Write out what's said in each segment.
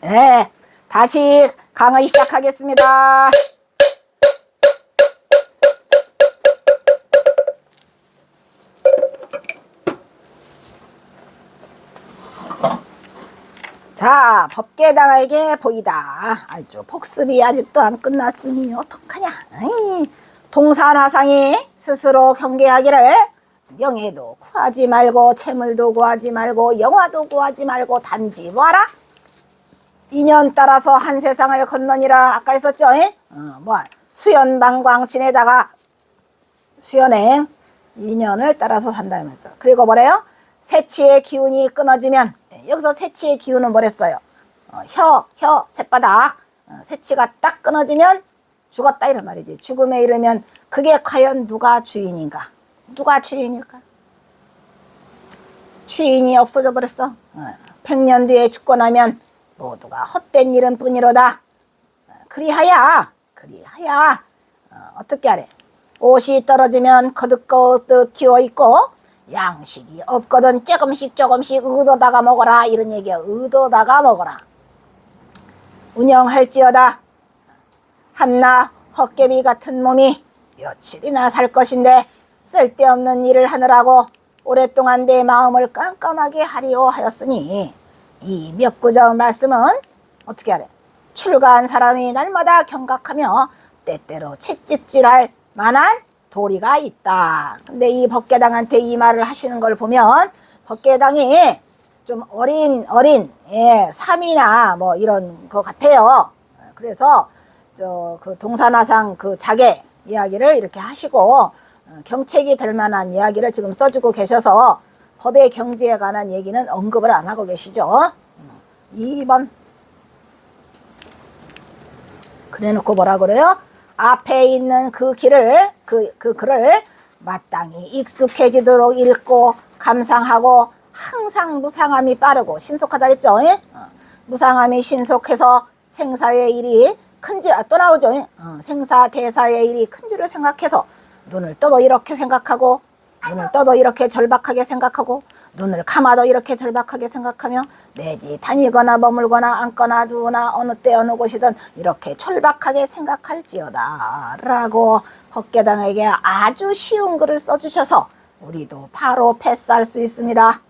네, 다시 강의 시작하겠습니다. 자, 법계당에게 보이다. 아주 복습이 아직도 안 끝났으니 어떡하냐. 동산화상이 스스로 경계하기를 명예도 구하지 말고 재물도 구하지 말고 영화도 구하지 말고 단지 뭐하라? 인연 따라서 한 세상을 건너니라. 아까 했었죠? 수연방광 지내다가 수연행 인연을 따라서 산다는 거죠. 그리고 뭐래요? 새치의 기운이 끊어지면, 여기서 새치의 기운은 뭐랬어요? 쇳바닥 새치가 딱 끊어지면 죽었다 이런 말이지. 죽음에 이르면 그게 과연 누가 주인인가? 누가 주인일까? 주인이 없어져 버렸어. 100년 뒤에 죽고 나면 모두가 헛된 일은 뿐이로다. 그리하야 어떻게 하래? 옷이 떨어지면 거듭거듭 기어있고 양식이 없거든 조금씩 의도다가 먹어라 이런 얘기야. 의도다가 먹어라. 운영할지어다. 한나 헛개비 같은 몸이 며칠이나 살 것인데 쓸데없는 일을 하느라고 오랫동안 내 마음을 깜깜하게 하리오 하였으니 이 몇 구절 말씀은 어떻게 하래? 출가한 사람이 날마다 경각하며 때때로 채찍질할 만한 도리가 있다. 근데 이 법계당한테 이 말을 하시는 걸 보면 법계당이 좀 어린 삼이나 뭐 이런 것 같아요. 그래서 그 동산화상 그 자계 이야기를 이렇게 하시고 경책이 될 만한 이야기를 지금 써주고 계셔서 법의 경지에 관한 얘기는 언급을 안 하고 계시죠. 2번 그래놓고 뭐라 그래요? 앞에 있는 그 길을 그 글을 마땅히 익숙해지도록 읽고 감상하고 항상 무상함이 빠르고 신속하다 했죠. 무상함이 신속해서 생사의 일이 큰지 또 나오죠. 생사대사의 일이 큰지를 생각해서 눈을 떠도 이렇게 생각하고 눈을 떠도 이렇게 절박하게 생각하고 눈을 감아도 이렇게 절박하게 생각하며 내지 다니거나 머물거나 앉거나 누우나 어느 때 어느 곳이든 이렇게 절박하게 생각할지어다 라고 법계당에게 아주 쉬운 글을 써주셔서 우리도 바로 패스할 수 있습니다.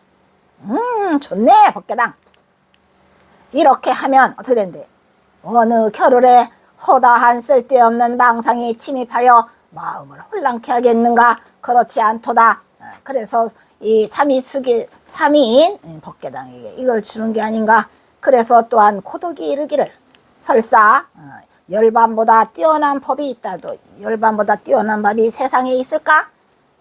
좋네 법계당. 이렇게 하면 어떻게 된대? 어느 겨울에 허다한 쓸데없는 망상이 침입하여 마음을 혼란케 하겠는가? 그렇지 않도다. 그래서 이 삼위인 법계당에게 이걸 주는 게 아닌가? 그래서 또한 고독이 이르기를 설사 열반보다 뛰어난 법이 있다도 열반보다 뛰어난 법이 세상에 있을까?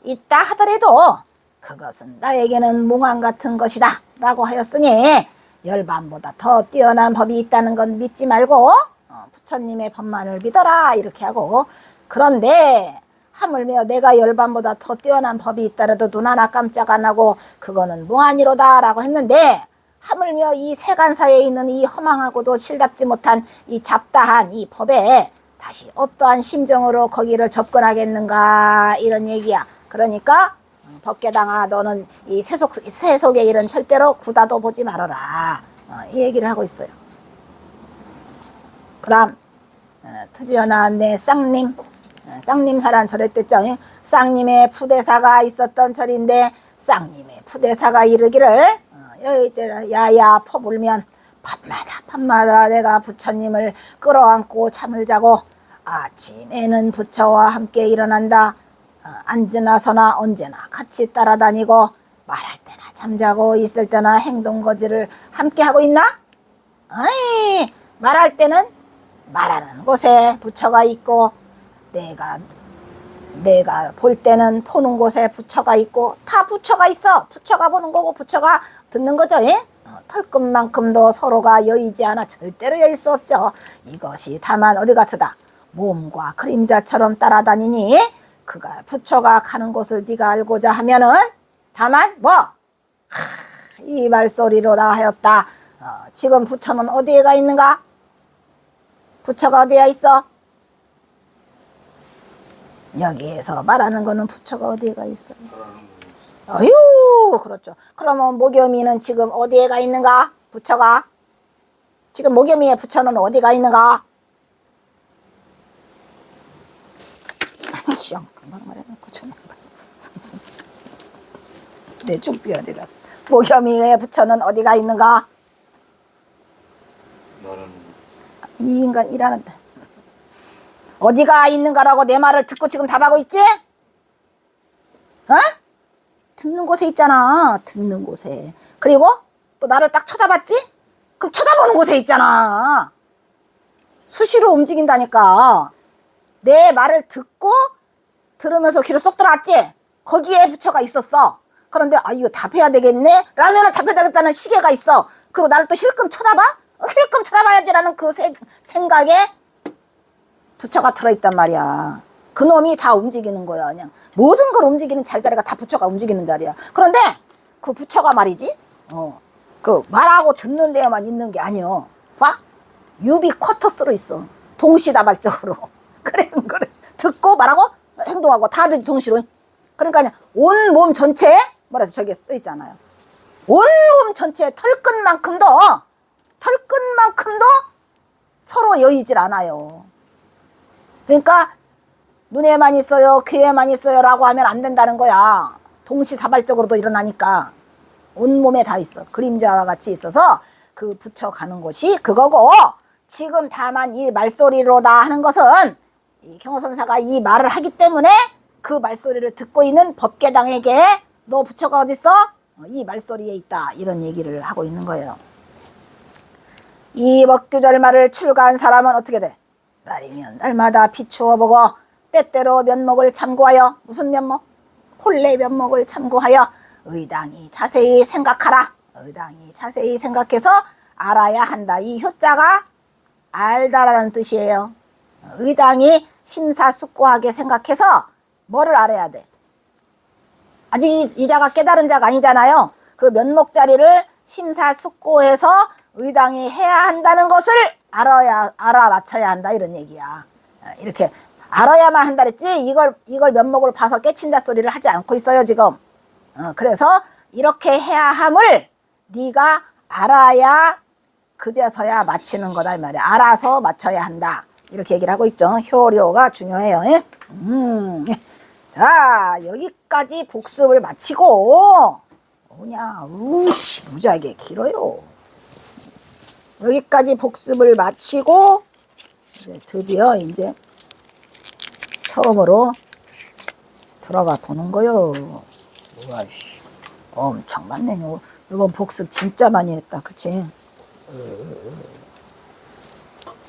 있다 하더라도 그것은 나에게는 몽환 같은 것이다 라고 하였으니 열반보다 더 뛰어난 법이 있다는 건 믿지 말고 부처님의 법만을 믿어라 이렇게 하고, 그런데 하물며 내가 열반보다 더 뛰어난 법이 있더라도 눈 하나 깜짝 안 하고 그거는 몽환이로다 라고 했는데, 하물며 이 세간사에 있는 이 허망하고도 실답지 못한 이 잡다한 이 법에 다시 어떠한 심정으로 거기를 접근하겠는가 이런 얘기야. 그러니까 법계당아 너는 이 세속의 일은 절대로 구다도 보지 말아라 이 얘기를 하고 있어요. 그 다음 드디어나 내 쌍님사란 절했댔죠. 쌍님의 푸대사가 있었던 절인데 쌍님의 푸대사가 이르기를 이제 야야 퍼불면 밤마다 내가 부처님을 끌어안고 잠을 자고 아침에는 부처와 함께 일어난다. 앉으나 서나 언제나 같이 따라다니고 말할 때나 잠자고 있을 때나 행동거지를 함께 하고 있나? 아이, 말할 때는 말하는 곳에 부처가 있고 내가 볼 때는 보는 곳에 부처가 있고 다 부처가 있어. 부처가 보는 거고 부처가 듣는 거죠. 털끝만큼도 서로가 여의지 않아 절대로 여일 수 없죠. 이것이 다만 어디 같으다. 몸과 그림자처럼 따라다니니 그가 부처가 가는 곳을 네가 알고자 하면은 다만 이 말소리로다 하였다. 지금 부처는 어디에 가 있는가? 부처가 어디에 있어? 여기에서 말하는 거는 부처가 어디에 가 있어? 어휴, 그렇죠. 그러면 모겸이는 지금 어디에 가 있는가? 부처가 지금 목요미의 부처는 어디가 있는가? 시영 금방 말해놓고 전해. 내 쭈삐야 내가. 목요미의 부처는 어디가 있는가? 이 인간 일하는데 어디가 있는가라고 내 말을 듣고 지금 답하고 있지? 어? 듣는 곳에 있잖아. 듣는 곳에. 그리고 또 나를 딱 쳐다봤지? 그럼 쳐다보는 곳에 있잖아. 수시로 움직인다니까. 내 말을 듣고 들으면서 귀로 쏙 들어왔지? 거기에 부처가 있었어. 그런데 아 이거 답해야 되겠네? 라면은 답해야 되겠다는 시계가 있어. 그리고 나를 또 힐끔 쳐다봐? 힐끔 쳐다봐야지라는 그 생각에 부처가 들어있단 말이야. 그놈이 다 움직이는 거야. 그냥 모든 걸 움직이는 자리가 다 부처가 움직이는 자리야. 그런데 그 부처가 말이지 그 말하고 듣는 데에만 있는 게 아니여. 봐? 유비쿼터스로 있어. 동시다발적으로. 그래 듣고 말하고 행동하고 다 동시로. 그러니까 온 몸 전체에 뭐라 저기 써있잖아요. 온 몸 전체에 털끝만큼도 서로 여의질 않아요. 그러니까 눈에만 있어요, 귀에만 있어요 라고 하면 안 된다는 거야. 동시다발적으로도 일어나니까 온몸에 다 있어. 그림자와 같이 있어서 그 부처가는 곳이 그거고, 지금 다만 이 말소리로다 하는 것은 이 경호선사가 이 말을 하기 때문에 그 말소리를 듣고 있는 법계당에게 너 부처가 어딨어? 이 말소리에 있다. 이런 얘기를 하고 있는 거예요. 이 먹규절말을 출가한 사람은 어떻게 돼? 날이면 날마다 비추어보고 때때로 면목을 참고하여, 무슨 면목? 본래 면목을 참고하여 의당이 자세히 생각하라. 의당이 자세히 생각해서 알아야 한다. 이 효자가 알다라는 뜻이에요. 의당이 심사숙고하게 생각해서 뭐를 알아야 돼? 아직 이 자가 깨달은 자가 아니잖아요. 그 면목자리를 심사숙고해서 의당이 해야 한다는 것을 알아맞혀야 한다. 이런 얘기야. 이렇게 알아야만 한다 그랬지 이걸 면목을 봐서 깨친다 소리를 하지 않고 있어요 지금. 그래서 이렇게 해야 함을 네가 알아야 그제서야 맞히는 거다 이 말이야. 알아서 맞춰야 한다. 이렇게 얘기를 하고 있죠. 효료가 중요해요. 자, 여기까지 복습을 마치고 뭐냐, 우씨 무지하게 길어요. 여기까지 복습을 마치고 이제 드디어 이제 처음으로 들어가 보는 거요. 우와씨 엄청 많네. 이번 복습 진짜 많이 했다. 그치?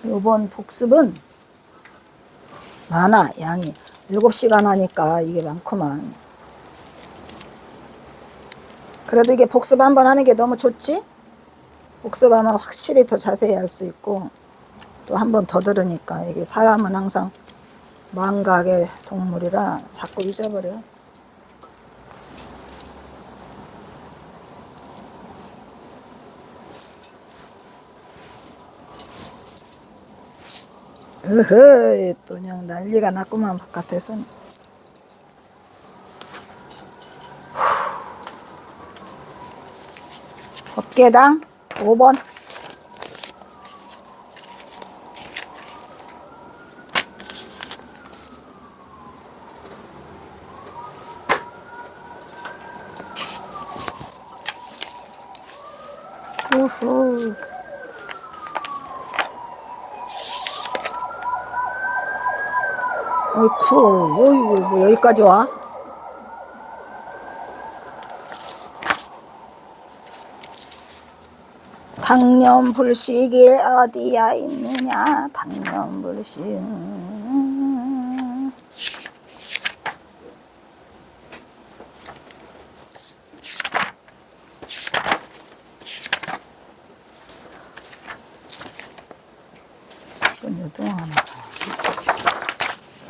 이번 복습은 많아. 양이 7시간 하니까 이게 많구만. 그래도 이게 복습 한번 하는 게 너무 좋지? 복습하면 확실히 더 자세히 할 수 있고 또 한 번 더 들으니까 이게 사람은 항상 망각의 동물이라 자꾸 잊어버려. 으허, 또 그냥 난리가 났구만 바깥에서는. 법계당 5번. 우후. 어이쿠, 어이구, 뭐 여기까지 와? 당념불식이 어디야 있느냐, 당념불식.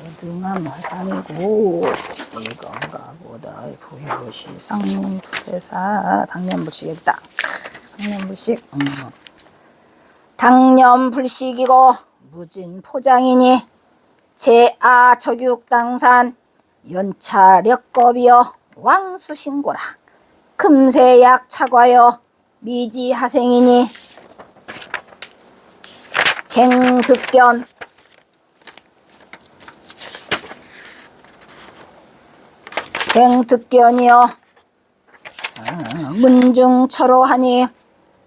유등한 화상이고 이건가 보다. 부여시 상민투대사. 당념불식이다. 당념불식. 당념불식이고 무진포장이니 제아적육당산 연차력겁이여 왕수신고라. 금세약 차과여 미지하생이니 갱득견, 갱득견이여 문중철호하니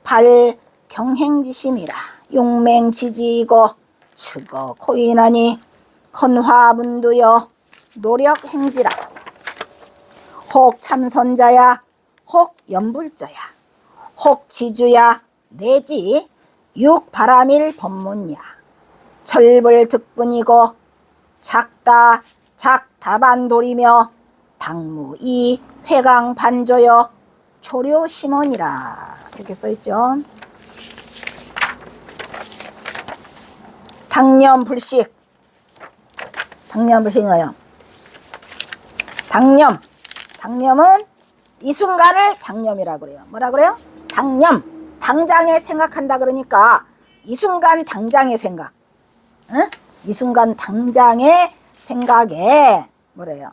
발경행지심이라 용맹지지이고 측어 고인하니 건화문두여 노력행지라 혹 참선자야 혹 연불자야 혹 지주야 내지 육바람일 법문야 철불득분이고 작다 작다반돌이며 당무이 회강반조여 초료심원이라 이렇게 써있죠. 당념불식, 당념불식이에요. 당념은 이 순간을 당념이라고 그래요. 뭐라 그래요? 당념, 당장에 생각한다 그러니까 이 순간 당장의 생각, 응? 이 순간 당장의 생각에 뭐래요?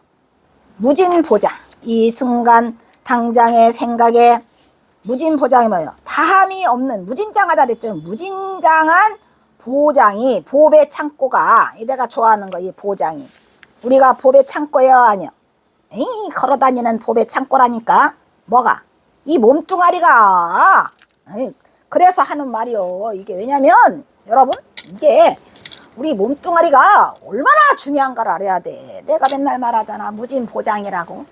무진보장, 이 순간 당장의 생각에 무진보장이 뭐예요? 다함이 없는, 무진장하다 그랬죠. 무진장한 보장이, 보배 창고가, 내가 좋아하는 거, 이 보장이. 우리가 보배 창고예요, 아니요? 에이, 걸어다니는 보배 창고라니까. 뭐가? 이 몸뚱아리가. 에이, 그래서 하는 말이요. 이게 왜냐면, 여러분, 이게 우리 몸뚱아리가 얼마나 중요한가를 알아야 돼. 내가 맨날 말하잖아. 무진보장이라고.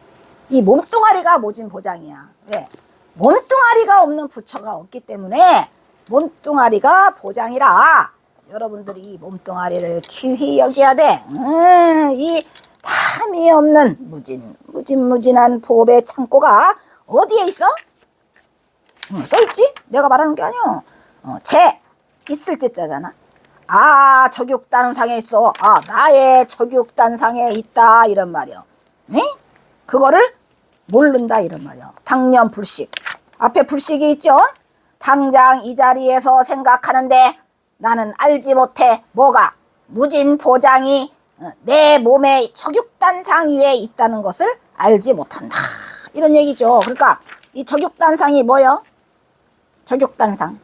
이 몸뚱아리가 무진보장이야. 왜? 몸뚱아리가 없는 부처가 없기 때문에 몸뚱아리가 보장이라 여러분들이 이 몸뚱아리를 귀히 여겨야 돼. 이 탐이 없는 무진무진한 보배 창고가 어디에 있어? 써있지? 내가 말하는 게 아니야. 재, 있을 제자잖아. 아, 적육단상에 있어. 아, 나의 적육단상에 있다. 이런 말이요. 네? 그거를 모른다. 이런 말이요. 당념불식. 앞에 불식이 있죠? 당장 이 자리에서 생각하는데 나는 알지 못해. 뭐가? 무진보장이 내 몸의 적육단상 위에 있다는 것을 알지 못한다. 이런 얘기죠. 그러니까 이 적육단상이 뭐요? 적육단상.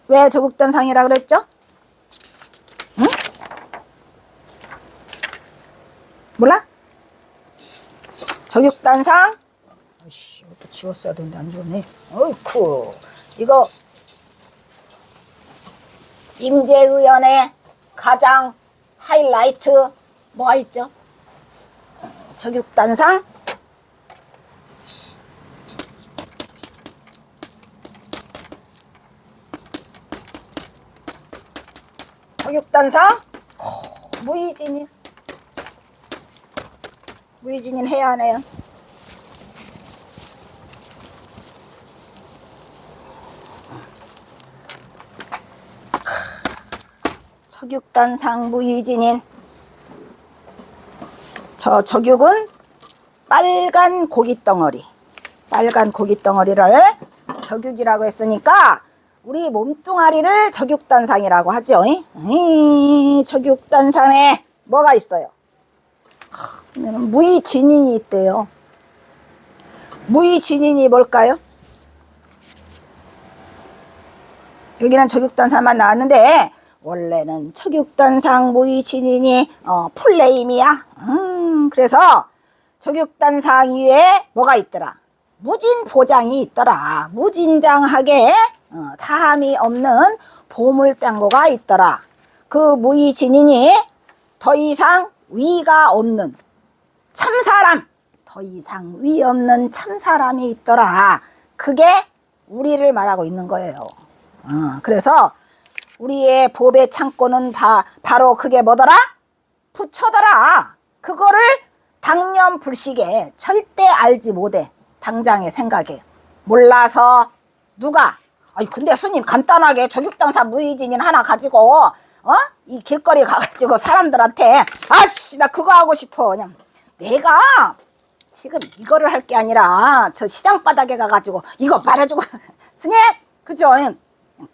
왜 적육단상이라 그랬죠? 응? 몰라? 적육단상? 아이씨, 이것도 지웠어야 되는데 안 지웠네. 어이쿠. 이거 임재의원의 가장 하이라이트 뭐가 있죠? 적육단상? 적육단상 무의진인 해야 하네요. 적육단상 무의진인. 저 적육은 빨간 고깃덩어리, 빨간 고깃덩어리를 적육이라고 했으니까 우리 몸뚱아리를 적육단상이라고 하죠. 적육단상에 뭐가 있어요? 무의진인이 있대요. 무의진인이 뭘까요? 여기는 적육단상만 나왔는데 원래는 적육단상 무의진인이 풀네임이야. 그래서 적육단상 위에 뭐가 있더라? 무진보장이 있더라. 무진장하게 다함이 없는 보물땅고가 있더라. 그 무의진인이 더 이상 위가 없는 참사람, 더 이상 위 없는 참사람이 있더라. 그게 우리를 말하고 있는 거예요. 그래서 우리의 보배 창고는 바로 그게 뭐더라? 부처더라. 그거를 당념불식에 절대 알지 못해. 당장의 생각에 몰라서 누가 아니 근데 스님 간단하게 적육단상 무의진인 하나 가지고 이 길거리 가가지고 사람들한테 아씨 나 그거 하고 싶어. 그냥 내가 지금 이거를 할 게 아니라 저 시장 바닥에 가가지고 이거 말해주고 스님 그죠?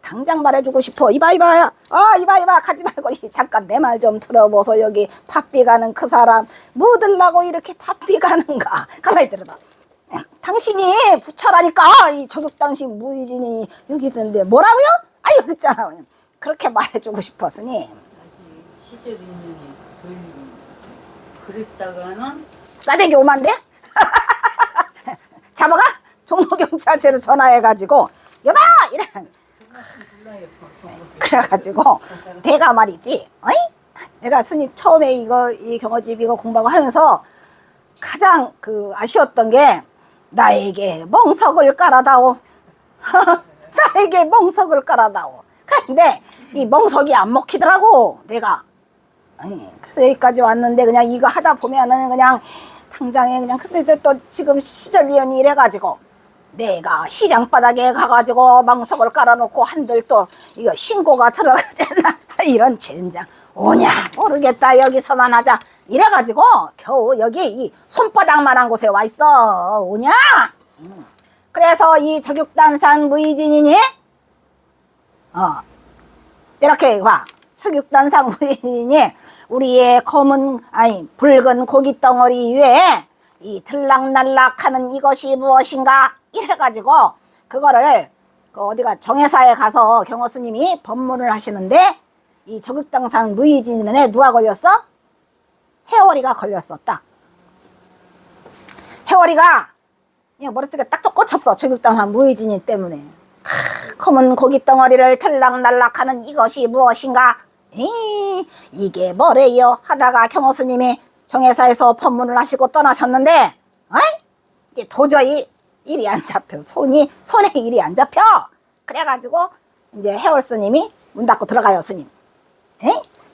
당장 말해주고 싶어. 이봐 이봐 가지 말고 잠깐 내 말 좀 들어보소. 여기 팥비 가는 그 사람 뭐 들라고 이렇게 팥비 가는가. 가만히 들어봐. 당신이 부처라니까. 이 적육당신 무의진이 여기 있는데 뭐라고요? 아유 있잖아. 그렇게 말해주고 싶어 스님. 아직 시절 인연이 덜 그랬다가는 싸대기 오만데? 잡아가? 종로경찰서로 전화해가지고 여봐! 이래. 몰라요. 그래가지고 내가 말이지, 어이? 내가 스님 처음에 이 경어집 이거 공부하고 하면서 가장 아쉬웠던 게 나에게 멍석을 깔아다오. 나에게 멍석을 깔아다오. 근데 이 멍석이 안 먹히더라고 내가. 그래서 여기까지 왔는데 그냥 이거 하다 보면은 그냥 당장에 그냥 근데 또 지금 시절리언이 이래가지고 내가 시장바닥에 가가지고 멍석을 깔아놓고 한들 또 이거 신고가 들어가잖아. 이런 젠장 오냐 모르겠다 여기서만 하자 이래가지고 겨우 여기 이 손바닥만한 곳에 와 있어. 오냐. 그래서 이 저격단산 무의진이니 이렇게 봐. 저격단산 무의진이니 우리의 붉은 고기 덩어리 위에 이 들락날락하는 이것이 무엇인가 이래가지고 그거를 어디가 정회사에 가서 경호 스님이 법문을 하시는데 이 저격단산 무의진에 누가 걸렸어? 해월이가 걸렸어. 딱 해월이가 그냥 머릿속에 딱 꽂혔어. 저격단산 무의진이 때문에. 검은 고기 덩어리를 들락날락하는 이것이 무엇인가? 이게 뭐래요? 하다가 경호 스님이 정회사에서 법문을 하시고 떠나셨는데 이게 도저히 일이 안 잡혀. 손에 일이 안 잡혀. 그래가지고 이제 해월 스님이 문 닫고 들어가요. 스님.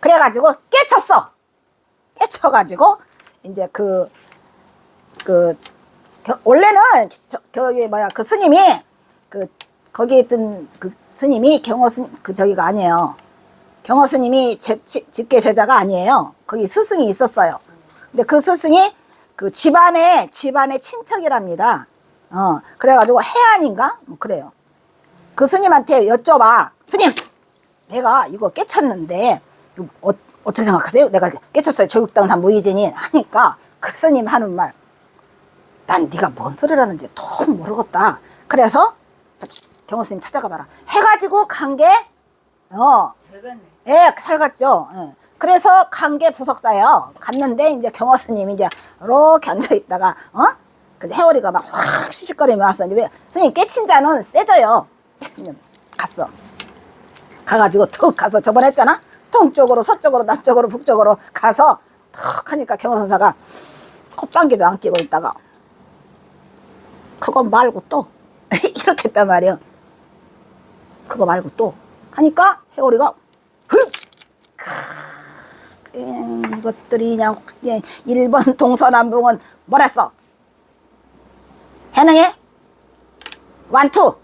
그래가지고 깨쳐가지고 이제 원래는 그 스님이 거기에 있던 그 스님이 경호 스님 저기가 아니에요. 경호 스님이 직계 제자가 아니에요. 거기 스승이 있었어요. 근데 그 스승이 그 집안의 친척이랍니다. 그래가지고 해안인가? 뭐 그래요. 그 스님한테 여쭤봐. 스님, 내가 이거 깨쳤는데 어떻게 생각하세요? 내가 깨쳤어요. 저격단산 무의진이 하니까 그 스님 하는 말. 난 네가 뭔 소리를 하는지 통 모르겠다. 그래서 경호 스님 찾아가 봐라. 해가지고 간 게 잘 갔네. 예, 잘 갔죠. 예. 그래서 간 게 부석사예요. 갔는데 이제 경호 스님이 이제 이렇게 앉아 있다가 근데 해월이가 막 확 시식거리며 왔어. 이제 왜 스님 깨친 자는 세져요. 갔어. 가가지고 툭 가서 저번에 했잖아. 동쪽으로 서쪽으로 남쪽으로 북쪽으로 가서 툭 하니까 경호 선사가 콧방귀도 안 끼고 있다가 그거 말고 또 이렇게 했단 말이야. 그거 말고 또 하니까 해오리가 이것들이 그냥 일본 동서남북은 뭐랬어? 해능해? 완투!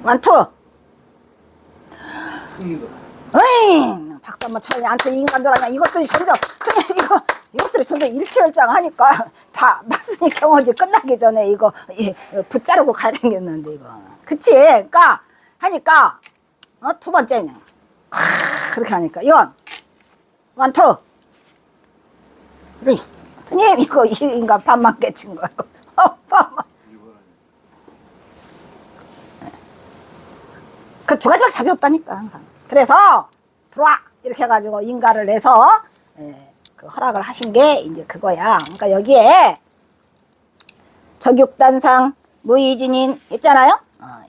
완투! 어이, 박수 한번 쳐야 안투 인간들 아니야. 이것들이 점점 이것들이 점점 일취월장하니까 다 마스니 경호지 끝나기 전에 이거 붙자르고 가야 되겠는데 이거. 그치? 그러니까 하니까 두 번째는 그렇게 하니까 이건 완투. 스님 이거 이 인간 반만 깨친 거예요. 반만. 그 두 가지밖에 답이 없다니까 항상. 그래서 들어와 이렇게 해가지고 인가를 내서 그 허락을 하신 게 이제 그거야. 그러니까 여기에 저격단상 무의진인 했잖아요.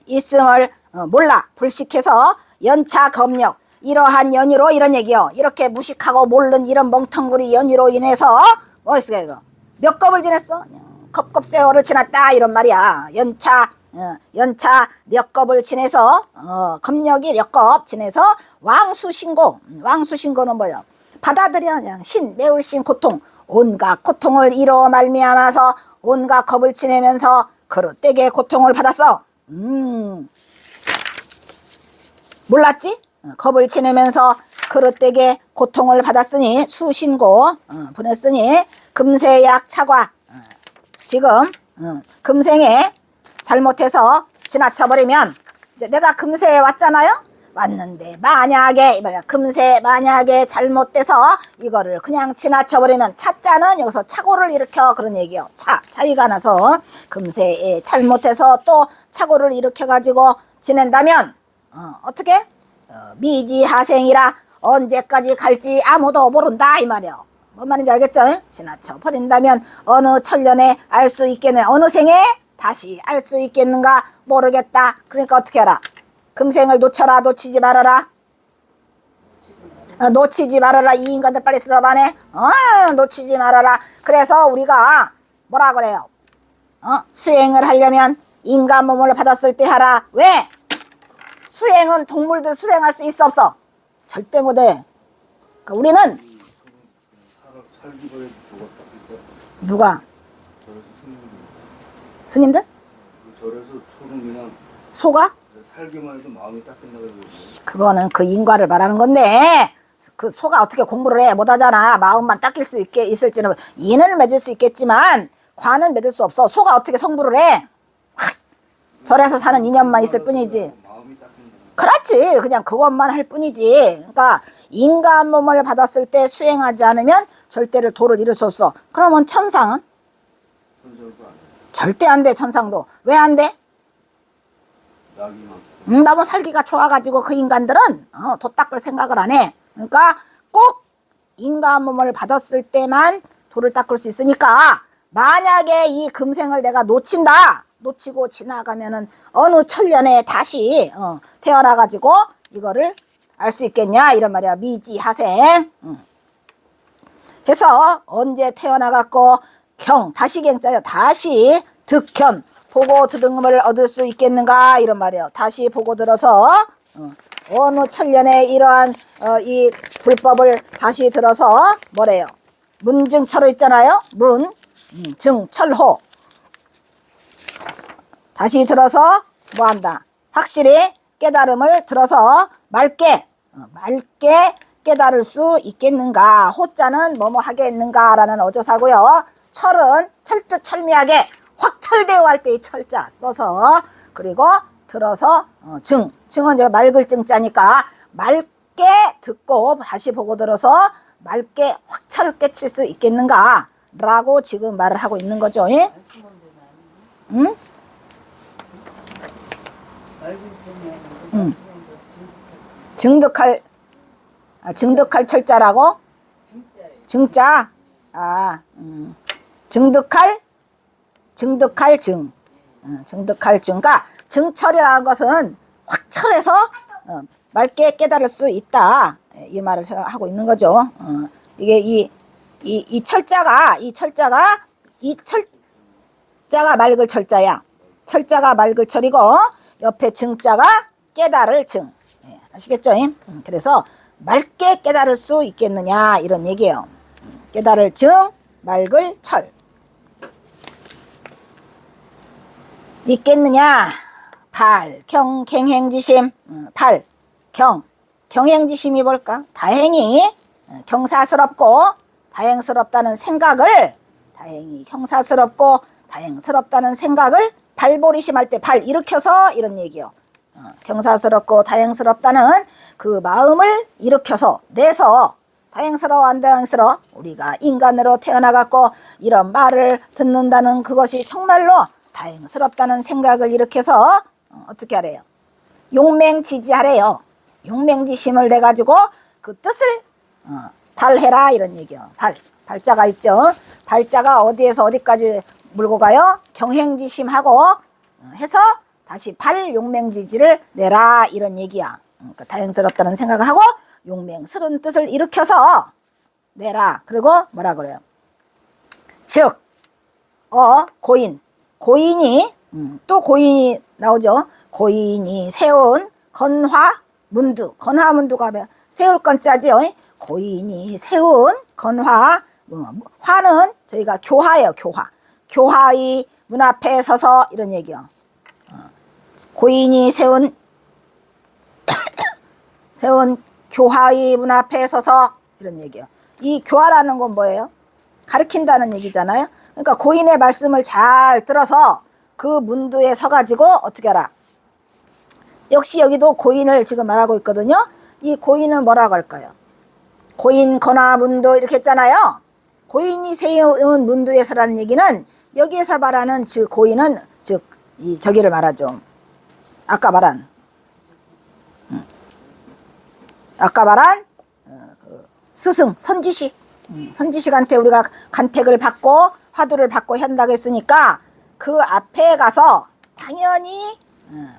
일승을 몰라 불식해서 연차 검역 이러한 연유로 이런 얘기요. 이렇게 무식하고 모르는 이런 멍텅구리 연유로 인해서 뭐 있을까 이거 몇 겁을 지냈어? 겁겁세월을 지났다 이런 말이야. 연차 몇 겁을 지내서 검역이 몇 겁 지내서 왕수신고는 뭐야? 받아들여 그냥 매울신 고통 온갖 고통을 이뤄 말미암아서 온갖 겁을 지내면서 그릇되게 고통을 받았어. 몰랐지? 겁을 지내면서 그릇되게 고통을 받았으니 수신고 보냈으니 금세약 차과 지금 금생에 잘못해서 지나쳐버리면 내가 금세에 왔잖아요. 왔는데 만약에 금세 만약에 잘못돼서 이거를 그냥 지나쳐버리면 차자는 여기서 착오를 일으켜 그런 얘기요. 차이가 나서 금세에 잘못해서 또 착오를 일으켜 가지고 지낸다면 어떻게? 미지하생이라 언제까지 갈지 아무도 모른다 이 말이요. 뭔 말인지 알겠죠? 지나쳐 버린다면 어느 천년에 알 수 있겠네. 어느 생에 다시 알 수 있겠는가 모르겠다. 그러니까 어떻게 하라? 금생을 놓쳐라. 놓치지 말아라. 놓치지 말아라. 이 인간들 빨리 대답하네. 놓치지 말아라. 그래서 우리가 뭐라 그래요? 수행을 하려면 인간 몸을 받았을 때 하라. 왜? 수행은 동물들 수행할 수 있어 없어? 절대 못해. 그러니까 우리는 살기 전에 누가 닦을까? 누가? 절에서 스님들? 절에서 소는 그냥 소가? 살기만 해도 마음이 닦인다고 그러거든요. 그거는 그 인과를 말하는 건데 그 소가 어떻게 공부를 해? 못하잖아. 마음만 닦일 수 있을지는 인을 맺을 수 있겠지만 관은 맺을 수 없어. 소가 어떻게 성불을 해? 절에서 사는 인연만 있을 뿐이지. 마음이 닦인다. 그렇지. 그냥 그것만 할 뿐이지. 그러니까 인간 몸을 받았을 때 수행하지 않으면 절대로 도를 이룰 수 없어. 그러면 천상은? 손절도 안 해. 절대 안 돼. 천상도. 왜 안 돼? 약이 많고. 너무 살기가 좋아가지고 그 인간들은 도 닦을 생각을 안 해. 그러니까 꼭 인간 몸을 받았을 때만 도를 닦을 수 있으니까 만약에 이 금생을 내가 놓친다. 놓치고 지나가면은 어느 천년에 다시 태어나가지고 이거를 알 수 있겠냐 이런 말이야. 미지하생. 해서 언제 태어나갖고 다시 경자요. 다시 득현 보고 듣음을 얻을 수 있겠는가 이런 말이에요. 다시 보고 들어서 어느 천년에 이러한 이 불법을 다시 들어서 뭐래요? 문증철호 있잖아요. 증철호 다시 들어서 뭐한다? 확실히 깨달음을 들어서 맑게 깨달을 수 있겠는가? 호자는 뭐뭐 하겠는가라는 어조사고요. 철은 철두철미하게 확철되어 할 때의 철자 써서 그리고 들어서 증은 이제 맑을 증자니까 맑게 듣고 다시 보고 들어서 맑게 확철 깨칠 수 있겠는가? 라고 지금 말을 하고 있는 거죠. 예? 응? 증득할 철자라고? 증자. 증득할 증. 증득할 증. 그러니까 증철이라는 것은 확철해서 맑게 깨달을 수 있다. 이 말을 하고 있는 거죠. 이게 이 철자가 맑을 철자야. 철자가 맑을 철이고 옆에 증자가 깨달을 증. 아시겠죠? 그래서 맑게 깨달을 수 있겠느냐 이런 얘기예요. 깨달을 증, 맑을 철. 있겠느냐? 경행지심. 경행지심이 뭘까? 다행히 경사스럽고 다행스럽다는 생각을 경사스럽고 다행스럽다는 생각을 발보리심할 때 일으켜서 이런 얘기요. 경사스럽고 다행스럽다는 그 마음을 일으켜서 내서 다행스러워 안 다행스러워? 우리가 인간으로 태어나갖고 이런 말을 듣는다는 그것이 정말로 다행스럽다는 생각을 일으켜서 어떻게 하래요? 용맹지지하래요. 용맹지심을 내가지고 그 뜻을 발해라 이런 얘기요. 발자가 있죠. 발자가 어디에서 어디까지 물고 가요? 경행지심하고 해서 다시 발용맹지지를 내라 이런 얘기야. 그러니까 다행스럽다는 생각을 하고 용맹스러운 뜻을 일으켜서 내라. 그리고 뭐라 그래요? 즉 고인이 또 고인이 나오죠. 고인이 세운 건화문두가 세울 건자지요. 고인이 세운 건화. 화는 저희가 교화예요. 교화의 문 앞에 서서 이런 얘기요. 고인이 세운 교화의 문 앞에 서서 이런 얘기요. 이 교화라는 건 뭐예요? 가르친다는 얘기잖아요. 그러니까 고인의 말씀을 잘 들어서 그 문두에 서가지고 어떻게 하라? 역시 여기도 고인을 지금 말하고 있거든요. 이 고인은 뭐라고 할까요? 고인, 건화, 문두 이렇게 했잖아요. 고인이 세운 문두에 서라는 얘기는 여기에서 말하는 즉 고인은 즉 저기를 말하죠. 아까 말한 아까 말한 그 스승 선지식, 선지식한테 우리가 간택을 받고 화두를 받고 한다고 했으니까 그 앞에 가서 당연히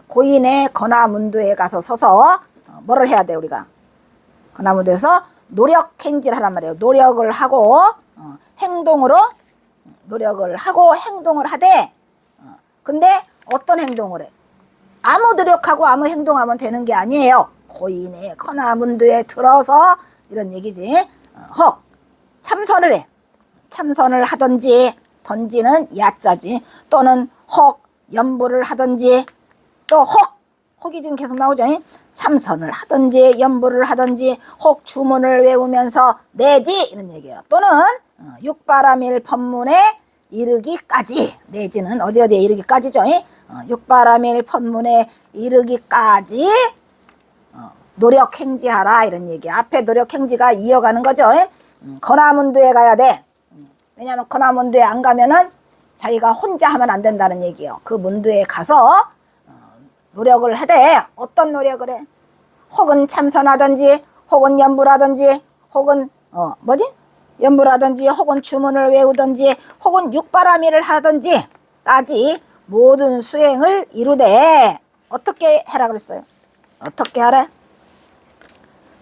고인의 건화문두에 가서 서서 뭐를 해야 돼 우리가 건화문두에서 노력행지를 하란 말이에요. 노력을 하고 행동으로 노력을 하고 행동을 하되 근데 어떤 행동을 해? 아무 노력하고 아무 행동하면 되는 게 아니에요. 고인의 건화문두에 들어서 이런 얘기지. 혹 참선을 해. 참선을 하든지 던지는 야자지. 또는 혹 연부를 하든지 또 혹이 지금 계속 나오죠. 참선을 하든지 연부를 하든지 혹 주문을 외우면서 내지 이런 얘기예요. 또는 육바라밀 법문에 이르기까지 내지는 어디에 이르기까지죠. 육바라밀 법문에 이르기까지 노력행지하라 이런 얘기. 앞에 노력행지가 이어가는 거죠. 건화문두에 가야 돼. 왜냐하면 건화문두에 안 가면은 자기가 혼자 하면 안 된다는 얘기예요. 그 문두에 가서 노력을 하되 어떤 노력을 해? 혹은 참선하든지 혹은 연부라든지 혹은 연부라든지 혹은 주문을 외우든지 혹은 육바라밀을 하든지 까지 모든 수행을 이루되 어떻게 해라 그랬어요? 어떻게 하래?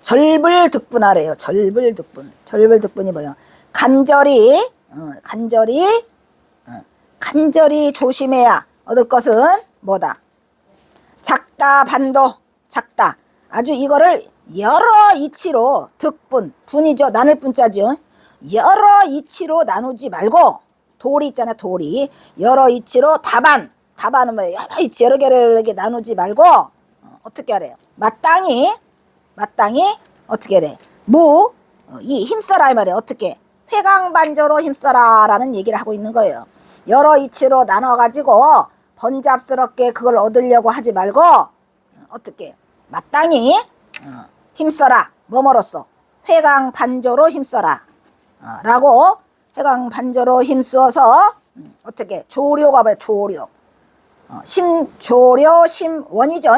절불득분하래요. 절불득분. 절불득분이 뭐예요? 간절히 조심해야 얻을 것은 뭐다? 작다 반도 작다. 아주 이거를 여러 이치로 득분 분이죠. 나눌 분자죠. 여러 이치로 나누지 말고 도리 있잖아. 도리 여러 이치로 다반은 뭐예요? 여러 이치 여러 개를 나누지 말고 어떻게 하래요? 마땅히 어떻게 해? 이 힘써라 이 말이에요. 어떻게? 회강반조로 힘써라 라는 얘기를 하고 있는 거예요. 여러 이치로 나눠가지고 번잡스럽게 그걸 얻으려고 하지 말고 어떻게? 마땅히 힘써라. 뭐뭐로써? 회강반조로 힘써라 라고 회강반조로 힘쓰어서 어떻게? 조료가 뭐예요? 조료. 심조료 심원이죠.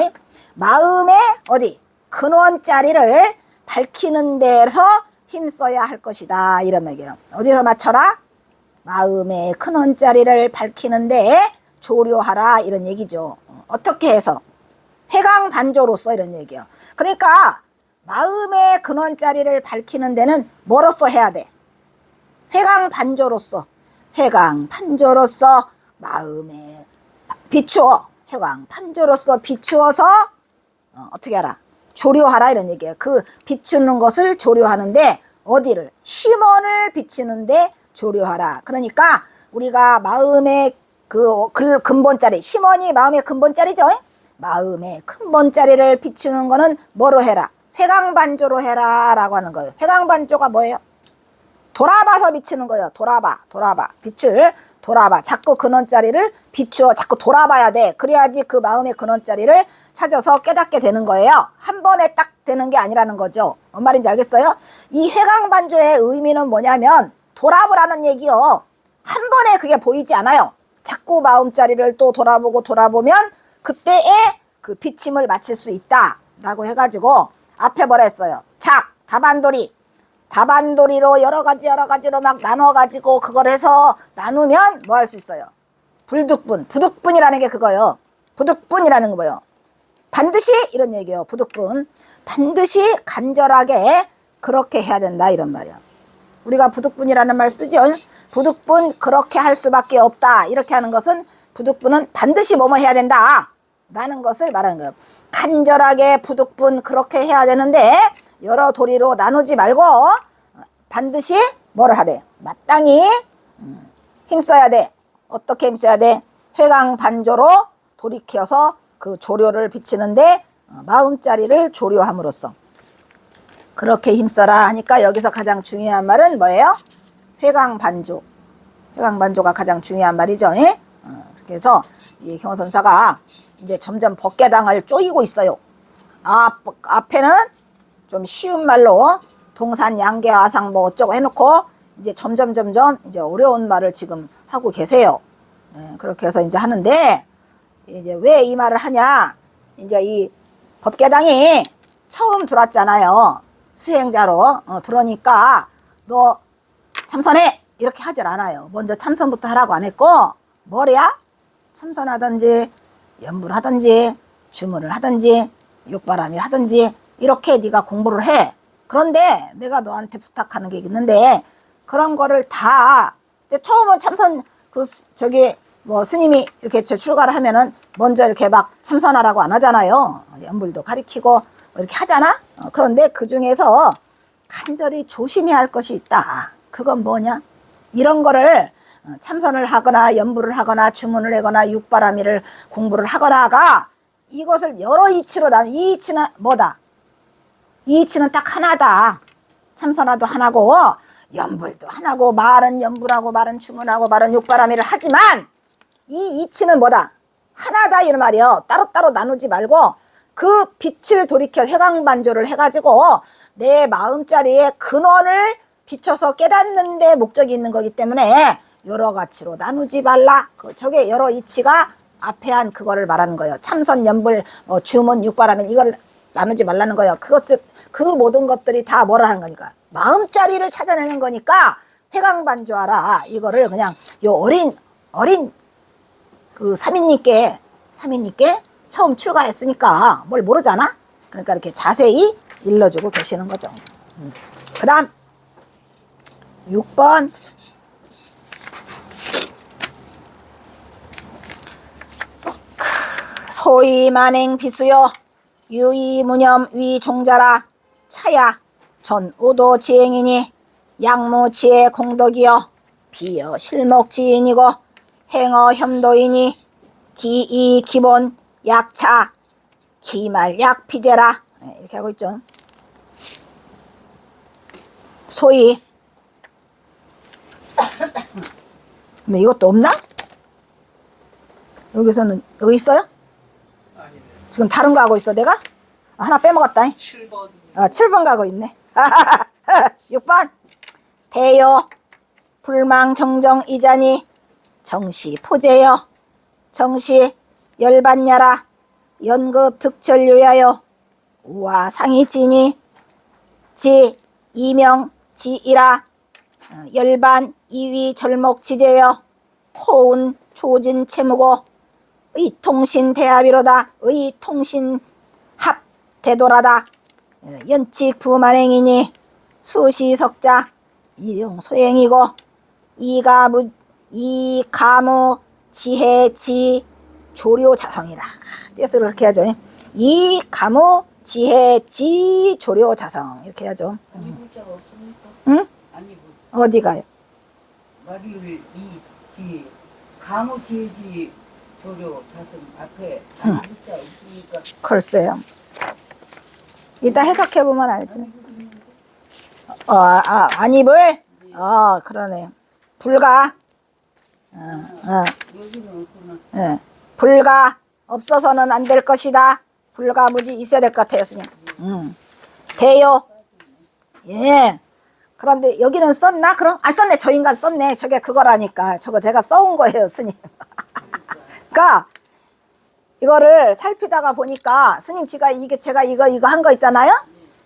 마음의 어디? 근원자리를 밝히는 데서 힘써야 할 것이다 이런 얘기예요. 어디서 맞춰라? 마음의 근원자리를 밝히는데 조료하라 이런 얘기죠. 어떻게 해서? 회강반조로서 이런 얘기예요. 그러니까 마음의 근원자리를 밝히는 데는 뭐로써 해야 돼? 회강반조로서 마음에 비추어 회강반조로서 비추어서 어떻게 하라? 조료하라 이런 얘기예요. 그 비추는 것을 조료하는데 어디를? 심원을 비추는데 조료하라. 그러니까 우리가 마음의 그 근본자리, 심원이 마음의 근본자리죠. 마음의 근본자리를 비추는 거는 뭐로 해라? 회강반조로 해라 라고 하는 거예요. 회강반조가 뭐예요? 돌아봐서 비추는 거예요. 돌아봐 자꾸 근원자리를 비추어 자꾸 돌아봐야 돼. 그래야지 그 마음의 근원자리를 찾아서 깨닫게 되는 거예요. 한 번에 딱 되는 게 아니라는 거죠. 뭔 말인지 알겠어요? 이 회강반조의 의미는 뭐냐면 돌아보라는 얘기요. 한 번에 그게 보이지 않아요. 자꾸 마음자리를 또 돌아보면 그때에 그 비침을 맞출 수 있다 라고 해가지고 앞에 뭐라 했어요? 다반도리로 여러 가지로 막 나눠가지고 그걸 해서 나누면 뭐 할 수 있어요? 부득분이라는 게 그거예요. 부득분이라는 거 뭐예요? 반드시 이런 얘기예요. 부득분 반드시 간절하게 그렇게 해야 된다 이런 말이야. 우리가 부득분이라는 말 쓰죠. 부득분 그렇게 할 수밖에 없다 이렇게 하는 것은 부득분은 반드시 뭐뭐 해야 된다 라는 것을 말하는 거예요. 간절하게 부득분 그렇게 해야 되는데 여러 도리로 나누지 말고 반드시 뭐를 하래? 마땅히 힘써야 돼. 어떻게 힘써야 돼? 회강반조로 돌이켜서 그 조료를 비치는데 마음자리를 조료함으로써 그렇게 힘써라 하니까 여기서 가장 중요한 말은 뭐예요? 회강반조가 가장 중요한 말이죠. 그래서 이 경호선사가 이제 점점 법계당을 쪼이고 있어요. 앞에는 좀 쉬운 말로 동산 양계 아상 뭐 어쩌고 해놓고 이제 점점 이제 어려운 말을 지금 하고 계세요. 그렇게 해서 이제 하는데 이제 왜 이 말을 하냐? 이제 이 법계당이 처음 들어왔잖아요. 수행자로 들어오니까 너 참선해 이렇게 하질 않아요. 먼저 참선부터 하라고 안 했고 뭐래야? 참선하든지 연불 하든지 주문을 하든지 육바람일 하든지 이렇게 네가 공부를 해. 그런데 내가 너한테 부탁하는 게 있는데 그런 거를 다 처음은 참선 저기 뭐 스님이 이렇게 출가를 하면은 먼저 이렇게 막 참선하라고 안 하잖아요. 연불도 가리키고 이렇게 하잖아. 그런데 그 중에서 간절히 조심해야 할 것이 있다. 그건 뭐냐? 이런 거를 참선을 하거나 연불을 하거나 주문을 하거나 육바라밀을 공부를 하거나가 이것을 여러 이치로 이 이치는 뭐다? 이 이치는 딱 하나다. 참선화도 하나고 연불도 하나고 말은 연불하고 말은 주문하고 말은 육바라밀을 하지만 이 이치는 뭐다? 하나다 이런 말이요. 따로따로 나누지 말고 그 빛을 돌이켜 회광반조를 해가지고 내 마음자리에 근원을 비춰서 깨닫는 데 목적이 있는 거기 때문에 여러 가치로 나누지 말라. 저게 여러 이치가 앞에 한 그거를 말하는 거예요. 참선, 연불, 주문, 육바라밀 이걸 나누지 말라는 거예요. 그 모든 것들이 다 뭐라 하는 거니까 마음자리를 찾아내는 거니까 회광반조하라. 이거를 그냥 요 어린 그 사민님께 처음 출가했으니까 뭘 모르잖아. 그러니까 이렇게 자세히 일러주고 계시는 거죠. 그 다음 6번 소위 만행 비수요 유이무념 위종자라 차야 전우도 지행이니 양무지혜 공덕이여 비여 실목지인이고 행어 협도이니 기이 기본 약차 기말 약피제라. 이렇게 하고 있죠. 소위 근데 이것도 없나? 여기서는 여기 있어요? 지금 다른 거 하고 있어 내가? 하나 빼먹었다. 7번. 7번 가고 있네. 6번 대요 불망 정정 이자니 정시 포제여 정시 열반야라 연급 득철유야여 우와 상이지니 지 이명 지이라 열반 이위 절목 지제여 코운 초진 채무고 의통신 대합이로다 의통신 합 대도라다 연칙 부만행이니 수시석자 일용 소행이고 이가무 지혜지 조료 자성이라. 뜻을 그렇게 하죠. 이가무 지혜지 조료 자성 이렇게 해야죠. 아니 문자가 없습니까? 응? 아니 어디가요? 말이 이 가무지지 조료 자성 앞에 문자 없으니까 글쎄요. 이따 해석해보면 알지. 안입을? 그러네. 불가. 여기는 없구나. 예. 불가. 없어서는 안 될 것이다. 불가 무지 있어야 될 것 같아요, 스님. 대요. 예. 그런데 여기는 썼나? 그럼? 안 썼네. 저 인간 썼네. 저게 그거라니까. 저거 내가 써온 거예요, 스님. 그러니까 이거를 살피다가 보니까 스님 제가 이거 한 거 있잖아요.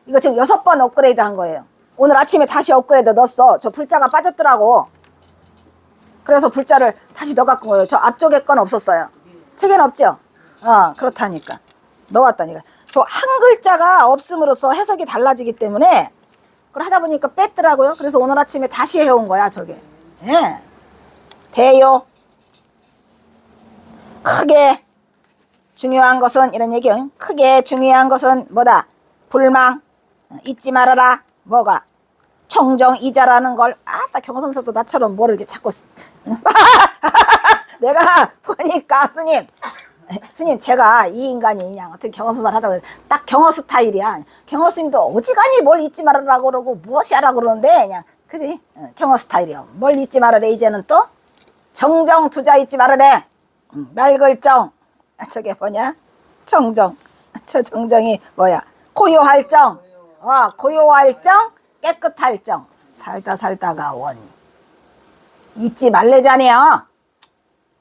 이거 지금 6번 업그레이드 한 거예요. 오늘 아침에 다시 업그레이드 넣었어. 저 불자가 빠졌더라고. 그래서 불자를 다시 넣어갖고 거예요. 저 앞쪽에 건 없었어요. 책에는 없죠. 그렇다니까 넣었다니까. 저 한 글자가 없음으로써 해석이 달라지기 때문에 그걸 하다 보니까 뺐더라고요. 그래서 오늘 아침에 다시 해온 거야 저게. 예. 대요. 크게 중요한 것은 이런 얘기요. 크게 중요한 것은 뭐다? 불망 잊지 말아라. 뭐가? 청정이자라는 걸. 딱 경선서도 나처럼 뭐를 이렇게 자꾸 내가 보니까 스님 제가 이 인간이 그냥 어떻게 경허서를 하다 보니 딱 경허 스타일이야. 경허 스님도 어지간히 뭘 잊지 말아라고 그러고 무엇이 하라고 그러는데 그냥 그지? 경허 스타일이야. 뭘 잊지 말아래. 이제는 또 정정 투자 잊지 말아래. 말글정. 저게 뭐냐? 정정. 저 정정이 뭐야? 고요할 정. 고요할 정, 깨끗할 정. 살다가 원. 잊지 말래자네요.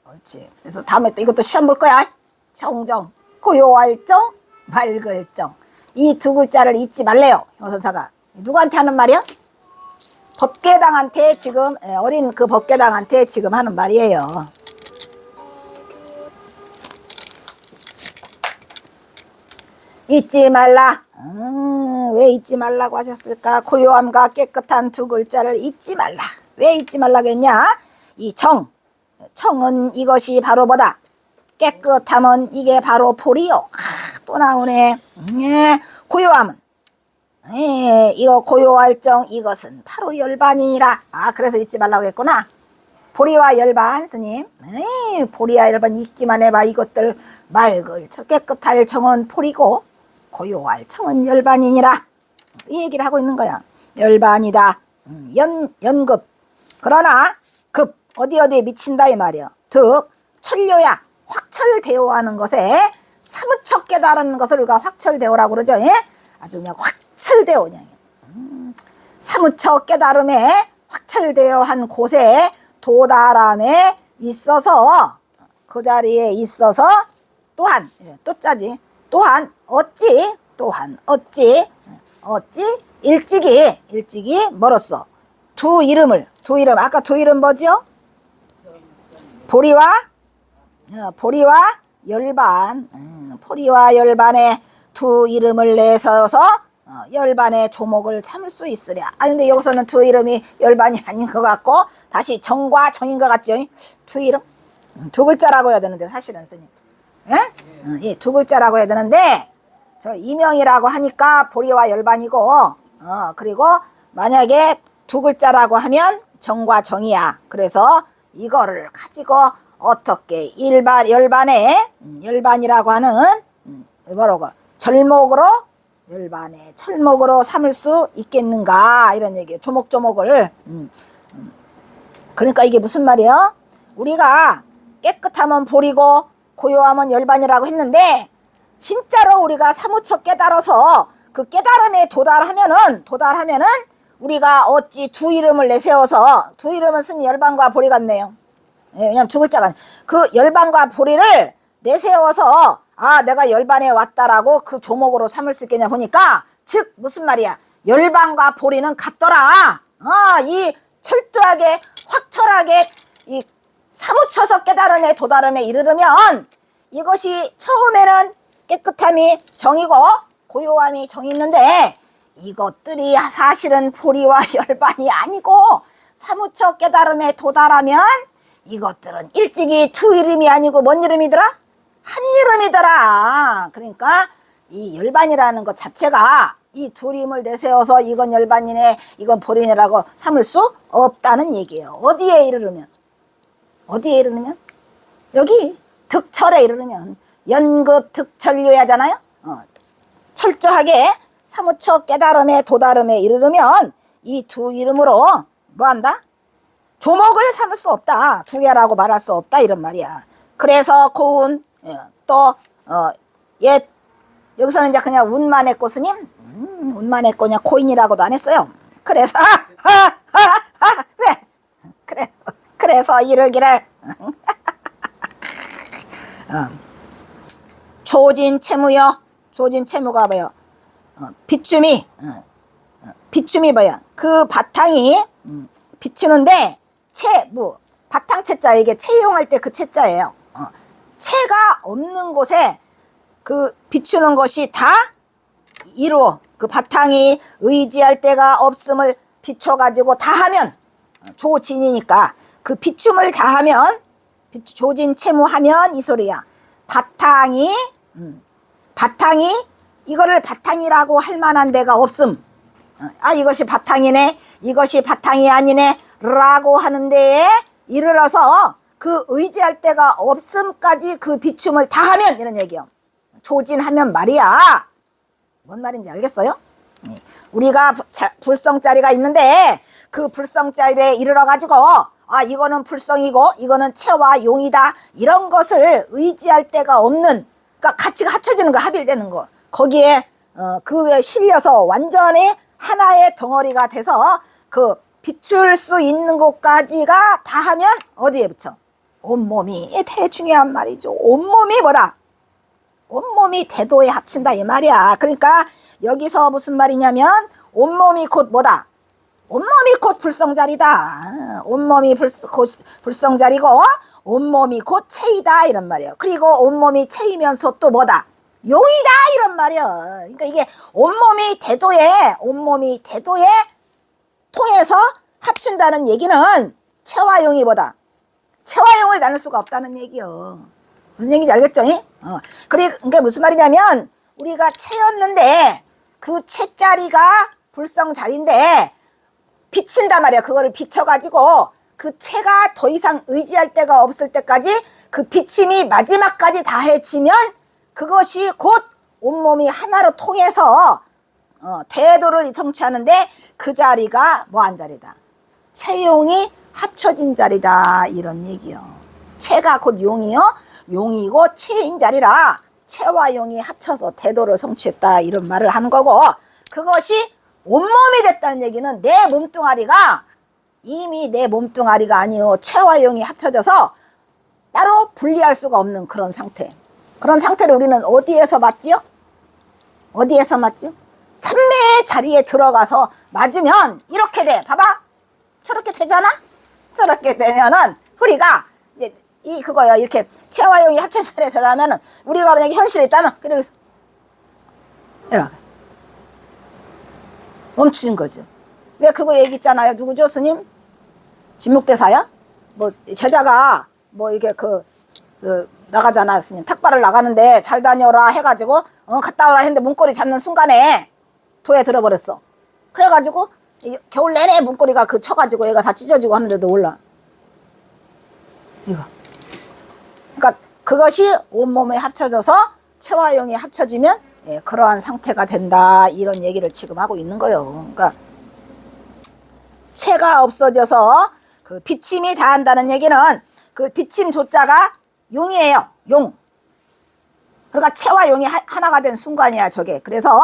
옳지. 그래서 다음에 또 이것도 시험 볼 거야. 정정, 고요할 정, 맑을 정. 이 두 글자를 잊지 말래요. 형선사가. 누구한테 하는 말이야? 법계당한테 지금 어린 그 법계당한테 지금 하는 말이에요. 잊지 말라. 왜 잊지 말라고 하셨을까? 고요함과 깨끗한 두 글자를 잊지 말라. 왜 잊지 말라고 했냐? 이 청은 이것이 바로 뭐다? 깨끗함은 이게 바로 보리요. 또 나오네. 고요함은 이거 고요할정 이것은 바로 열반이니라. 그래서 잊지 말라고 했구나. 보리와 열반 스님. 보리와 열반 잊기만 해봐. 이것들 맑을 저 깨끗할 청은 보리고 고요할 청은 열반이니라. 이 얘기를 하고 있는 거야. 열반이다. 연급. 그러나 급 어디에 미친다 이 말이야. 득 천료야. 확철대오하는 것에 사무쳐 깨달은 것을 우리가 확철대오라고 그러죠. 아주 그냥 확철대오 그냥. 사무쳐 깨달음에 확철대오한 곳에 도달함에 있어서 그 자리에 있어서 또한 어찌 일찍이 멀었어. 두 이름 아까 두 이름 뭐지요? 보리와 열반. 보리와 열반의 두 이름을 내서서 열반의 조목을 참을 수 있으랴. 근데 여기서는 두 이름이 열반이 아닌 것 같고 다시 정과 정인 것 같죠? 두 이름? 두 글자라고 해야 되는데 사실은 스님. 두 글자라고 해야 되는데 저 이명이라고 하니까 보리와 열반이고 그리고 만약에 두 글자라고 하면 정과 정이야. 그래서 이거를 가지고 어떻게 열반이라고 하는 뭐라고 절목으로 열반의 철목으로 삼을 수 있겠는가 이런 얘기예요. 조목조목을. 그러니까 이게 무슨 말이에요? 우리가 깨끗하면 보리고 고요하면 열반이라고 했는데 진짜로 우리가 사무쳐 깨달아서 그 깨달음에 도달하면은 우리가 어찌 두 이름을 내세워서 두 이름은 쓴 열반과 보리 같네요. 왜냐면 두 글자가 그 열반과 보리를 내세워서 내가 열반에 왔다라고 그 조목으로 삼을 수 있겠냐 보니까 즉 무슨 말이야? 열반과 보리는 같더라. 이 철저하게 확철하게 이 사무쳐서 깨달음에 도달음에 이르려면 이것이 처음에는 깨끗함이 정이고 고요함이 정이 있는데 이것들이 사실은 보리와 열반이 아니고 사무쳐 깨달음에 도달하면 이것들은 일찍이 두 이름이 아니고 뭔 이름이더라? 한 이름이더라. 그러니까 이 열반이라는 것 자체가 이 두 이름을 내세워서 이건 열반이네 이건 보리네라고 삼을 수 없다는 얘기예요. 어디에 이르르면 여기 득철에 이르르면 연급 득철료야잖아요. 철저하게 사무쳐 깨달음에 도달음에 이르르면 이 두 이름으로 뭐한다? 조목을 삼을 수 없다. 두 개라고 말할 수 없다 이런 말이야. 그래서 고운 또 여기서는 이제 그냥 운만 했고 스님 운만 했고 그냥 고인이라고도 안 했어요. 그래서 왜? 그래서 이르기를 조진채무여. 조진채무가 뭐요? 비춤이 뭐야? 그 바탕이 비추는데 채무 바탕 채자 이게 채용할 때 그 채자예요. 채가 없는 곳에 그 비추는 것이 다 이루어 그 바탕이 의지할 데가 없음을 비춰가지고 다 하면 조진이니까 그 비춤을 다 하면 조진 채무하면 이 소리야. 바탕이 이거를 바탕이라고 할 만한 데가 없음. 이것이 바탕이네 이것이 바탕이 아니네 라고 하는 데에 이르러서 그 의지할 데가 없음까지 그 비춤을 다 하면 이런 얘기요. 조진하면 말이야. 뭔 말인지 알겠어요? 우리가 불성자리가 있는데 그 불성자리에 이르러 가지고 이거는 불성이고 이거는 채와 용이다 이런 것을 의지할 데가 없는 그러니까 가치가 합쳐지는 거 합일되는 거 거기에 그에 실려서 완전히 하나의 덩어리가 돼서 그 비출 수 있는 곳까지가 다 하면 어디에 붙여? 온몸이 대중요한 말이죠. 온몸이 뭐다? 온몸이 대도에 합친다 이 말이야. 그러니까 여기서 무슨 말이냐면 온몸이 곧 뭐다? 온몸이 곧 불성자리다. 온몸이 곧 불성자리고 온몸이 곧 체이다 이런 말이에요. 그리고 온몸이 체이면서 또 뭐다? 용이다 이런 말이에요. 그러니까 이게 온몸이 대도에 통해서 합친다는 얘기는 체와 용이 뭐다? 체와 용을 나눌 수가 없다는 얘기요. 무슨 얘기인지 알겠죠? 그게 무슨 말이냐면 우리가 체였는데 그 체자리가 불성자리인데 비친단 말이야. 그거를 비춰가지고 그 체가 더 이상 의지할 데가 없을 때까지 그 비침이 마지막까지 다 해치면 그것이 곧 온몸이 하나로 통해서 대도를 성취하는데 그 자리가 뭐한 자리다? 체용이 합쳐진 자리다 이런 얘기요. 체가 곧 용이요. 용이고 체인 자리라 체와 용이 합쳐서 대도를 성취했다 이런 말을 하는 거고 그것이 온몸이 됐다는 얘기는 내 몸뚱아리가 이미 내 몸뚱아리가 아니요 체와 용이 합쳐져서 따로 분리할 수가 없는 그런 상태. 그런 상태를 우리는 어디에서 맞지요? 어디에서 맞지요? 삼매의 자리에 들어가서 맞으면 이렇게 돼. 봐봐. 저렇게 되잖아? 저렇게 되면은 우리가 이제 그거요. 이렇게 체와 용이 합친 자리에 들어가면은 우리가 만약에 현실에 있다면 그래 이렇게 멈추는 거죠. 왜 그거 얘기 있잖아요. 누구죠, 스님? 진묵대사야? 뭐 제자가 뭐 이게 나가잖아, 스님. 탁발을 나가는데 잘 다녀라 해가지고 갔다 오라 했는데 문고리 잡는 순간에 도에 들어버렸어. 그래가지고 겨울 내내 문고리가 쳐가지고 얘가 다 찢어지고 하는데도 몰라. 이거. 그러니까 그것이 온몸에 합쳐져서 체와 용이 합쳐지면 그러한 상태가 된다 이런 얘기를 지금 하고 있는 거예요. 그러니까 체가 없어져서 그 비침이 다한다는 얘기는 그 비침 조자가 용이에요. 용. 그러니까 체와 용이 하나가 된 순간이야 저게. 그래서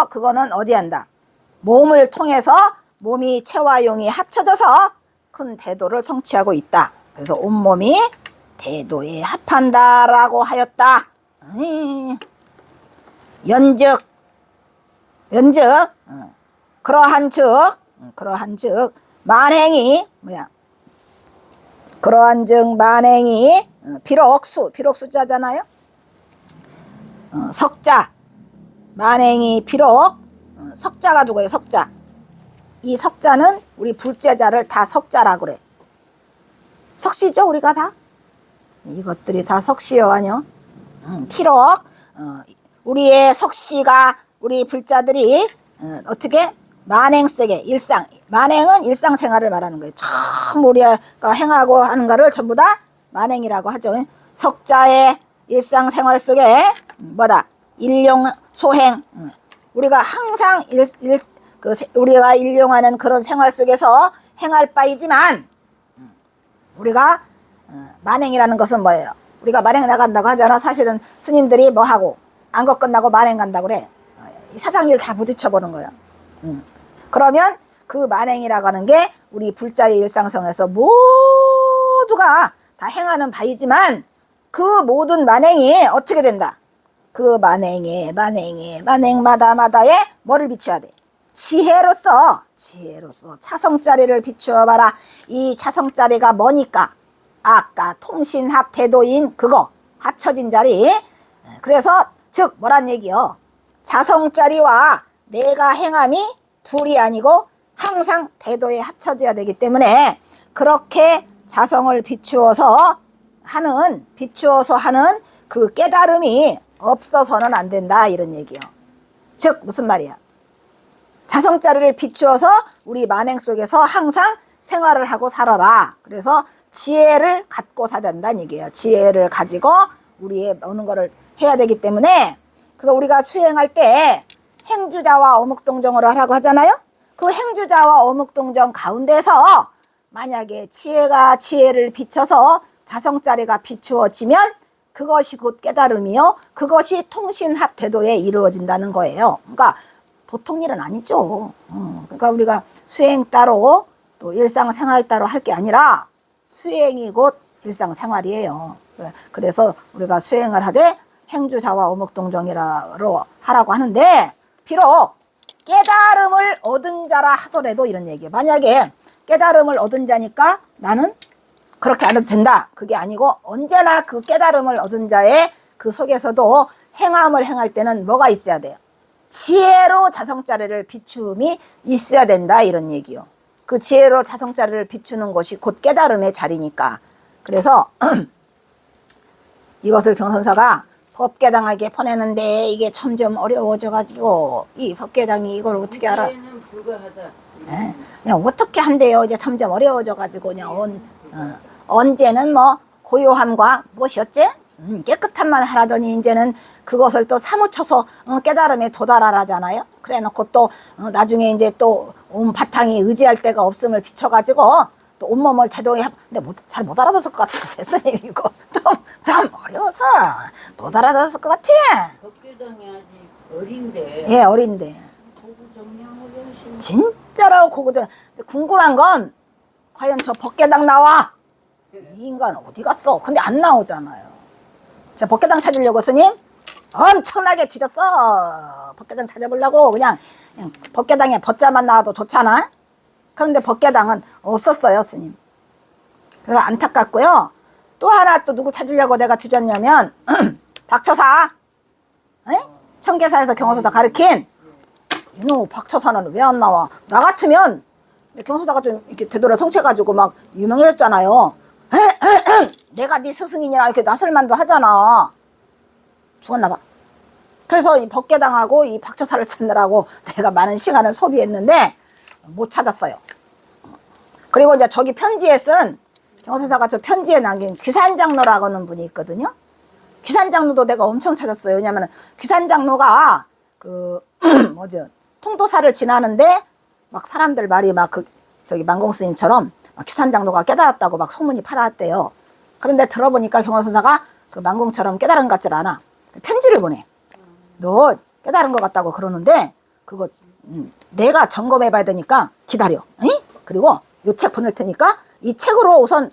그거는 어디 한다? 몸을 통해서 몸이 체와 용이 합쳐져서 큰 대도를 성취하고 있다. 그래서 온몸이 대도에 합한다라고 하였다. 연즉 그러한즉 만행이 뭐야? 그러한즉 만행이 비록 숫자잖아요. 석자 만행이 비록 석자가 누구예요? 석자. 이 석자는 우리 불제자를 다 석자라고 그래. 석시죠 우리가 다. 이것들이 다 석시요 아니요. 비록 우리의 석시가 우리 불자들이 어떻게 만행세계 만행은 일상생활을 말하는 거예요. 참 우리가 행하고 하는 거를 전부 다 만행이라고 하죠. 석자의 일상생활 속에 뭐다? 일용 소행. 우리가 항상 우리가 일용하는 그런 생활 속에서 행할 바이지만 우리가 만행이라는 것은 뭐예요? 우리가 만행 나간다고 하잖아. 사실은 스님들이 뭐 하고 안거 끝나고 만행 간다고 그래. 사상일 다 부딪혀 보는 거야. 그러면 그 만행이라고 하는 게 우리 불자의 일상성에서 모두가 다 행하는 바이지만 그 모든 만행이 어떻게 된다? 그 만행마다에 뭐를 비춰야 돼? 지혜로서 차성자리를 비추어봐라. 이 차성자리가 뭐니까? 아까 통신합 대도인 그거 합쳐진 자리. 그래서 즉 뭐란 얘기요? 자성자리와 내가 행함이 둘이 아니고 항상 대도에 합쳐져야 되기 때문에 그렇게 자성을 비추어서 하는 그 깨달음이 없어서는 안 된다 이런 얘기요. 즉 무슨 말이야? 자성자리를 비추어서 우리 만행 속에서 항상 생활을 하고 살아라. 그래서 지혜를 갖고 사단다는 얘기예요. 지혜를 가지고 우리의 오는 거를 해야 되기 때문에 그래서 우리가 수행할 때 행주자와 어묵동정으로 하라고 하잖아요. 그 행주자와 어묵동정 가운데서 만약에 지혜를 비춰서 자성자리가 비추어지면 그것이 곧 깨달음이요. 그것이 통신합 대도에 이루어진다는 거예요. 그러니까 보통 일은 아니죠. 그러니까 우리가 수행 따로 또 일상생활 따로 할 게 아니라 수행이 곧 일상생활이에요. 그래서 우리가 수행을 하되 행주자와 오목동정이라로 하라고 하는데, 비록 깨달음을 얻은 자라 하더라도 이런 얘기예요. 만약에 깨달음을 얻은 자니까 나는 그렇게 안 해도 된다, 그게 아니고, 언제나 그 깨달음을 얻은 자의 그 속에서도 행함을 행할 때는 뭐가 있어야 돼요? 지혜로 자성자리를 비춤이 있어야 된다, 이런 얘기요. 그 지혜로 자성자리를 비추는 것이 곧 깨달음의 자리니까. 그래서 이것을 경선사가 법계당에게 보내는데 이게 점점 어려워져가지고, 이 법계당이 이걸 어떻게 알아? 문제는 불가하다. 예? 그냥 어떻게 한대요? 이제 점점 어려워져가지고, 그냥 언제는 뭐 고요함과 무엇이었지? 깨끗함만 하라더니 이제는 그것을 또 사무쳐서 깨달음에 도달하라잖아요. 그래놓고 또 나중에 이제 또 온 바탕이 의지할 데가 없음을 비춰가지고 또 온몸을 태동해. 근데 잘 못 알아듣을 것 같은데 스님 이거 좀 어려워서 못 알아듣을 것 같아. 법계당이 아직 어린데. 예, 어린데. 고구 정량을 하시는. 진짜로 그거 궁금한 건 과연 저 법계당 나와? 이 인간 어디 갔어? 근데 안 나오잖아요. 자, 법계당 찾으려고 스님 엄청나게 뒤졌어. 법계당 찾아보려고 그냥 법계당에 법자만 나와도 좋잖아. 그런데 법계당은 없었어요, 스님. 그래서 안타깝고요. 또 하나 또 누구 찾으려고 내가 뒤졌냐면 박처사, 에? 청계사에서 경호서다 가르친 이놈 박처사는 왜 안 나와? 나 같으면 경호서다가 좀 이렇게 되돌아 성취해가지고 막 유명해졌잖아요. 내가 네 스승이냐 이렇게 나설만도 하잖아. 죽었나봐. 그래서 이 법계당하고 이 박처사를 찾느라고 내가 많은 시간을 소비했는데 못 찾았어요. 그리고 이제 저기 편지에 쓴 경호서사가 저 편지에 남긴 귀산장로라고 하는 분이 있거든요. 귀산장로도 내가 엄청 찾았어요. 왜냐면 귀산장로가 그 뭐죠, 통도사를 지나는데 막 사람들 말이 막 그 저기 만공스님처럼 귀산장로가 깨달았다고 막 소문이 팔아왔대요. 그런데 들어보니까 경호서사가 그 만공처럼 깨달은 것 같질 않아. 편지를 보내. 너 깨달은 것 같다고 그러는데 그거 내가 점검해 봐야 되니까 기다려. 응? 그리고 요 책 보낼 테니까 이 책으로 우선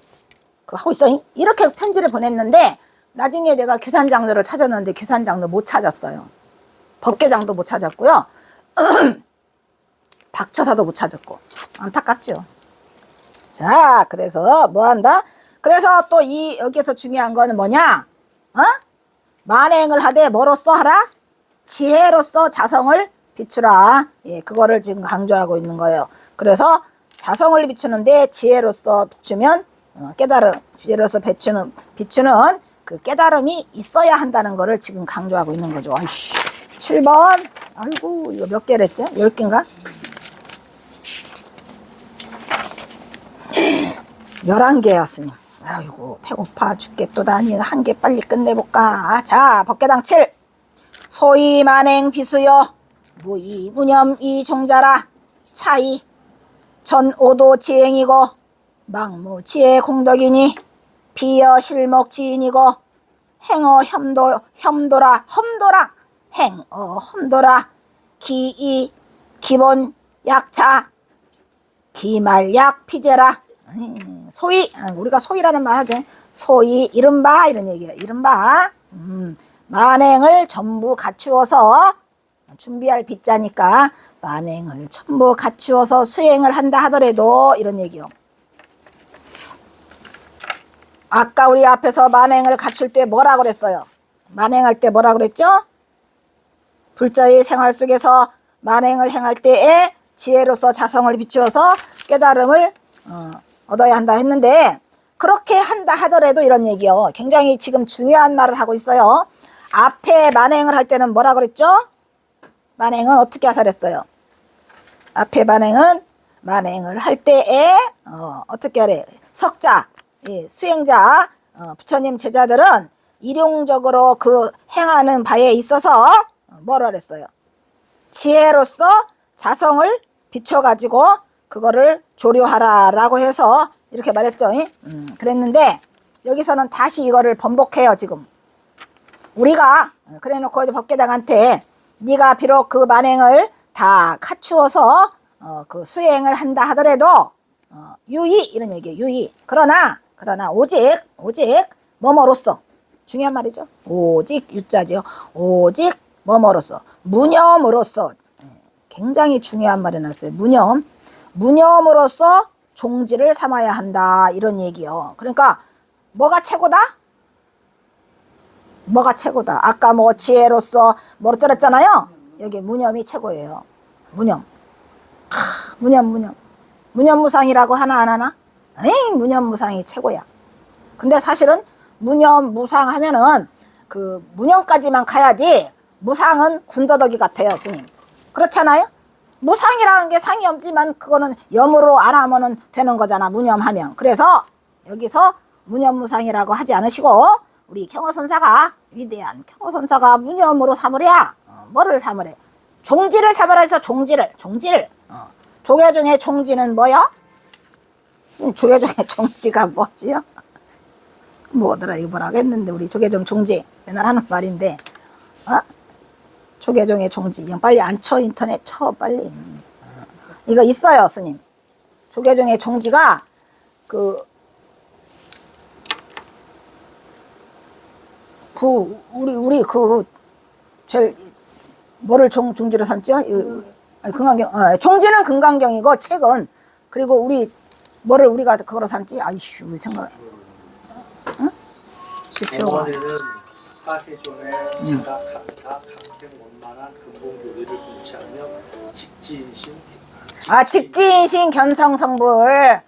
그 하고 있어. 응? 이렇게 편지를 보냈는데 나중에 내가 귀산장로를 찾았는데 귀산장로 못 찾았어요. 법계장도 못 찾았고요. 박처사도 못 찾았고 안타깝죠. 자, 그래서 뭐 한다? 그래서 또 이 여기에서 중요한 거는 뭐냐? 어? 만행을 하되 뭐로써 하라? 지혜로서 자성을 비추라. 예, 그거를 지금 강조하고 있는 거예요. 그래서 자성을 비추는데 지혜로서 비추면 깨달음, 지혜로서 비추는 그 깨달음이 있어야 한다는 거를 지금 강조하고 있는 거죠. 아이씨, 7번. 아이고, 이거 몇 개랬죠? 10개인가? 11개였으니. 아이고, 배고파 죽겠도다니. 한 개 빨리 끝내볼까? 자, 법계당 7. 소위 만행 비수여 무이 무념 이 종자라. 차이 전오도 지행이고 망무 지혜 공덕이니 비여 실목 지인이고 행어 험도라 행어 험도라. 기이 기본 약차 기말약 피제라. 소위, 우리가 소위라는 말 하죠. 소위 이른바 이런 얘기예요. 이른바 만행을 전부 갖추어서 준비할 빗자니까 만행을 전부 갖추어서 수행을 한다 하더라도 이런 얘기요. 아까 우리 앞에서 만행을 갖출 때 뭐라 그랬어요? 만행할 때 뭐라 그랬죠? 불자의 생활 속에서 만행을 행할 때에 지혜로서 자성을 비추어서 깨달음을 얻어야 한다 했는데 그렇게 한다 하더라도 이런 얘기요. 굉장히 지금 중요한 말을 하고 있어요. 앞에 만행을 할 때는 뭐라 그랬죠? 만행은 어떻게 하사랬어요? 앞에 만행을 할 때에 어떻게 하래? 석자, 예, 수행자, 부처님 제자들은 일용적으로 그 행하는 바에 있어서 뭐라 그랬어요? 지혜로서 자성을 비춰가지고 그거를 조료하라라고 해서 이렇게 말했죠. 그랬는데 여기서는 다시 이거를 번복해요. 지금 우리가 그래놓고 이제 법계당한테 네가 비록 그 만행을 다 갖추어서 그 수행을 한다 하더라도 유의 이런 얘기예요. 유의. 그러나 오직 뭐뭐로써 중요한 말이죠. 오직 유자지요. 오직 뭐뭐로서 무념으로서 굉장히 중요한 말이 났어요. 무념으로서 종지를 삼아야 한다 이런 얘기요. 그러니까 뭐가 최고다? 뭐가 최고다? 아까 뭐 지혜로서 뭐로 쩔었잖아요. 여기 무념이 최고예요. 무념. 무념무상이라고 하나 안 하나? 에이, 무념무상이 최고야. 근데 사실은 무념무상 하면은 그 무념까지만 가야지 무상은 군더더기 같아요, 스님. 그렇잖아요? 무상이라는 게 상이 없지만 그거는 염으로 안 하면은 되는 거잖아, 무념하면. 그래서 여기서 무념무상이라고 하지 않으시고 우리 경허선사가 위대한 경허선사가 무념으로 삼으랴. 뭐를 삼으래? 종지를 삼으라 해서 종지를. 조계종의 종지는 뭐요? 조계종의 종지가 뭐지요? 뭐더라 이거 뭐라고 했는데 우리 조계종 종지 맨날 하는 말인데 조계종의 종지 그냥 빨리 안 쳐 인터넷 쳐 빨리 이거 있어요 스님. 조계종의 종지가 우리 제일 뭐를 종지로 삼죠? 금강경. 종지는 금강경이고 책은 그리고 우리 뭐를 우리가 그거로 삼지? 아이씨 생각. 응? 시표가. 어머니는 사세존에 제가 각각 각생 원만한 근본교리를 공치하며 직지인신 견성성불.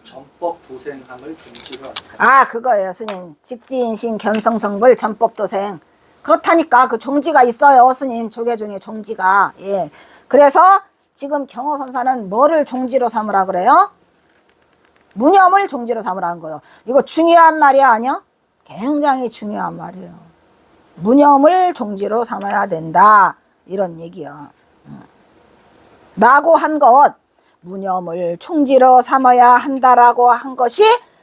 전법 도생함을 종지로 한다. 그거예요 스님. 직지인신 견성성불 전법도생. 그렇다니까 그 종지가 있어요 스님. 조계종의 종지가. 예. 그래서 지금 경허선사는 뭐를 종지로 삼으라 그래요? 무념을 종지로 삼으라는 거예요. 이거 중요한 말이 아니야? 굉장히 중요한 말이에요. 무념을 종지로 삼아야 된다 이런 얘기야. 라고 한 것, 무념을 종지로 삼아야 한다라고 한 것이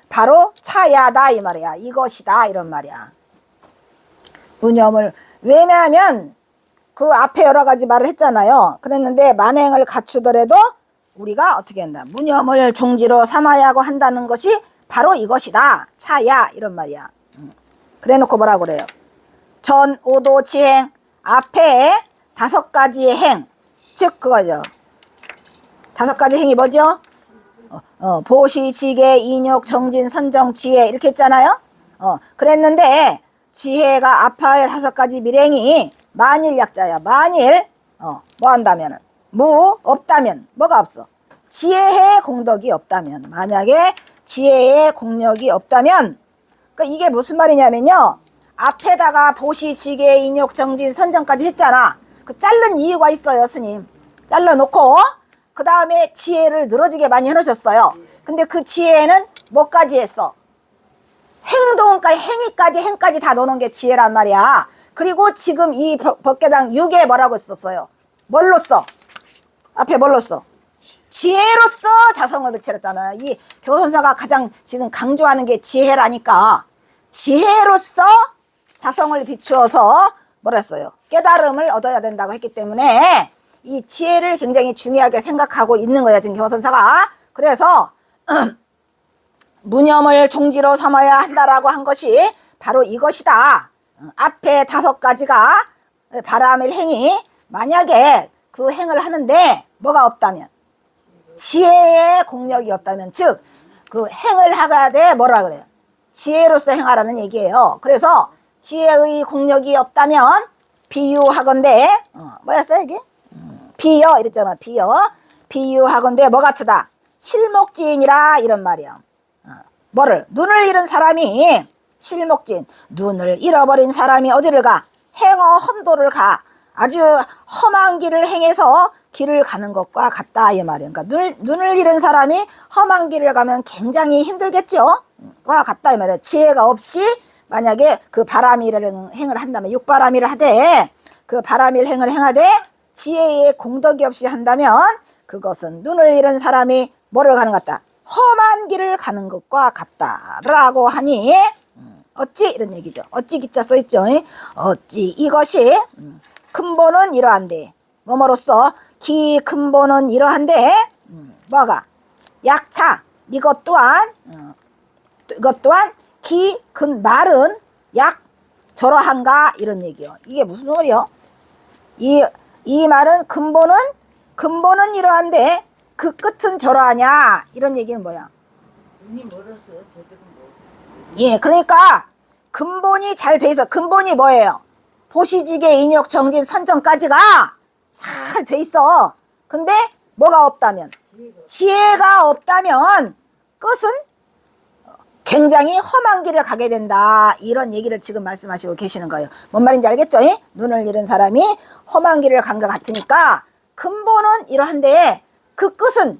바로 차야다 이 말이야. 이것이다 이런 말이야. 무념을. 왜냐하면 그 앞에 여러 가지 말을 했잖아요. 그랬는데 만행을 갖추더라도 우리가 어떻게 한다? 무념을 종지로 삼아야 한다는 것이 바로 이것이다. 차야 이런 말이야. 그래 놓고 뭐라 그래요? 전 오도 지행 앞에 5가지의 행, 즉 그거죠. 5가지 행이 뭐죠? 보시, 지계, 인욕, 정진, 선정, 지혜 이렇게 했잖아요. 그랬는데 지혜가 앞에 5가지 밀행이 만일 약자야. 만일 뭐 한다면은 없다면 뭐가 없어? 지혜의 공덕이 없다면. 만약에 지혜의 공력이 없다면 그러니까 이게 무슨 말이냐면요. 앞에다가 보시, 지계, 인욕, 정진, 선정까지 했잖아. 그 자른 이유가 있어요, 스님. 잘라놓고 그 다음에 지혜를 늘어지게 많이 해놓으셨어요. 근데 그 지혜는 뭐까지 했어? 행까지 다 넣어놓은 게 지혜란 말이야. 그리고 지금 이 법계당 6에 뭐라고 썼어요? 뭘로 써? 앞에 뭘로 써? 지혜로서 자성을 비추었잖아. 이 교선사가 가장 지금 강조하는 게 지혜라니까. 지혜로서 자성을 비추어서 뭐라 했어요? 깨달음을 얻어야 된다고 했기 때문에 이 지혜를 굉장히 중요하게 생각하고 있는 거야 지금 교선사가. 그래서 무념을 종지로 삼아야 한다라고 한 것이 바로 이것이다. 앞에 5가지가 바람일 행이 만약에 그 행을 하는데 뭐가 없다면 지혜의 공력이 없다면 즉 그 행을 하가되 뭐라 그래요? 지혜로서 행하라는 얘기예요. 그래서 지혜의 공력이 없다면 비유하건대 뭐였어요 이게? 비여 이랬잖아. 비유하건대 뭐 같으다? 실목지인이라 이런 말이야. 뭐를? 눈을 잃은 사람이 실목진. 눈을 잃어버린 사람이 어디를 가? 행어 험도를 가. 아주 험한 길을 행해서 길을 가는 것과 같다 이 말이에요. 그러니까 눈을 잃은 사람이 험한 길을 가면 굉장히 힘들겠죠. 과 같다 이 말이에요. 지혜가 없이 만약에 그 바람이라는 행을 한다면 육바람이를 하되 그 바람일 행을 행하되 지혜의 공덕이 없이 한다면 그것은 눈을 잃은 사람이 뭐를 가는 것 같다? 험한 길을 가는 것과 같다라고 하니 어찌 이런 얘기죠. 어찌 기자 써있죠. 어찌 이것이 근본은 이러한데 뭐뭐로써 기 근본은 이러한데 뭐가 약차 이것 또한 기 근 말은 약 저러한가 이런 얘기요. 이게 무슨 소리요? 이 말은 근본은 이러한데 그 끝은 저러하냐 이런 얘기는 뭐야? 눈이 멀어서 제대로 못. 예, 그러니까 근본이 잘 돼 있어. 근본이 뭐예요? 보시지계, 인욕, 정진, 선정까지가 잘 돼 있어. 근데 뭐가 없다면? 지혜가 없다면 끝은 굉장히 험한 길을 가게 된다. 이런 얘기를 지금 말씀하시고 계시는 거예요. 뭔 말인지 알겠죠? 눈을 잃은 사람이 험한 길을 간 것 같으니까 근본은 이러한데 그 끝은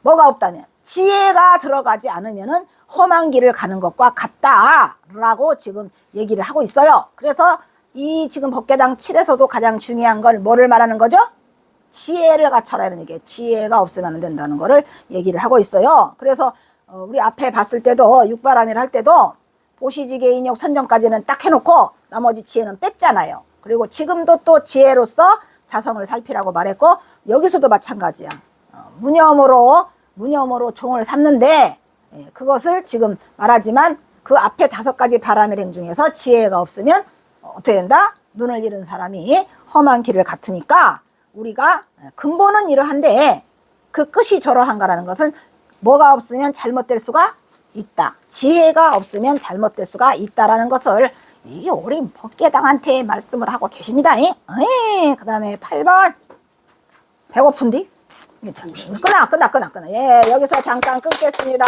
뭐가 없다면 지혜가 들어가지 않으면은 험한 길을 가는 것과 같다라고 지금 얘기를 하고 있어요. 그래서 이 지금 법계당 7에서도 가장 중요한 걸 뭐를 말하는 거죠? 지혜를 갖춰라 이런 얘기예요. 지혜가 없으면 안 된다는 거를 얘기를 하고 있어요. 그래서 우리 앞에 봤을 때도 육바람일 할 때도 보시지계, 인욕, 선정까지는 딱 해놓고 나머지 지혜는 뺐잖아요. 그리고 지금도 또 지혜로서 자성을 살피라고 말했고 여기서도 마찬가지야. 무념으로 종을 삼는데 그것을 지금 말하지만 그 앞에 5가지 바람의 행 중에서 지혜가 없으면 어떻게 된다? 눈을 잃은 사람이 험한 길을 같으니까 우리가 근본은 이러한데 그 끝이 저러한가라는 것은 뭐가 없으면 잘못될 수가 있다. 지혜가 없으면 잘못될 수가 있다라는 것을 이 우리 법계당한테 말씀을 하고 계십니다. 그 다음에 8번 배고픈디? 끝나. 예, 여기서 잠깐 끊겠습니다.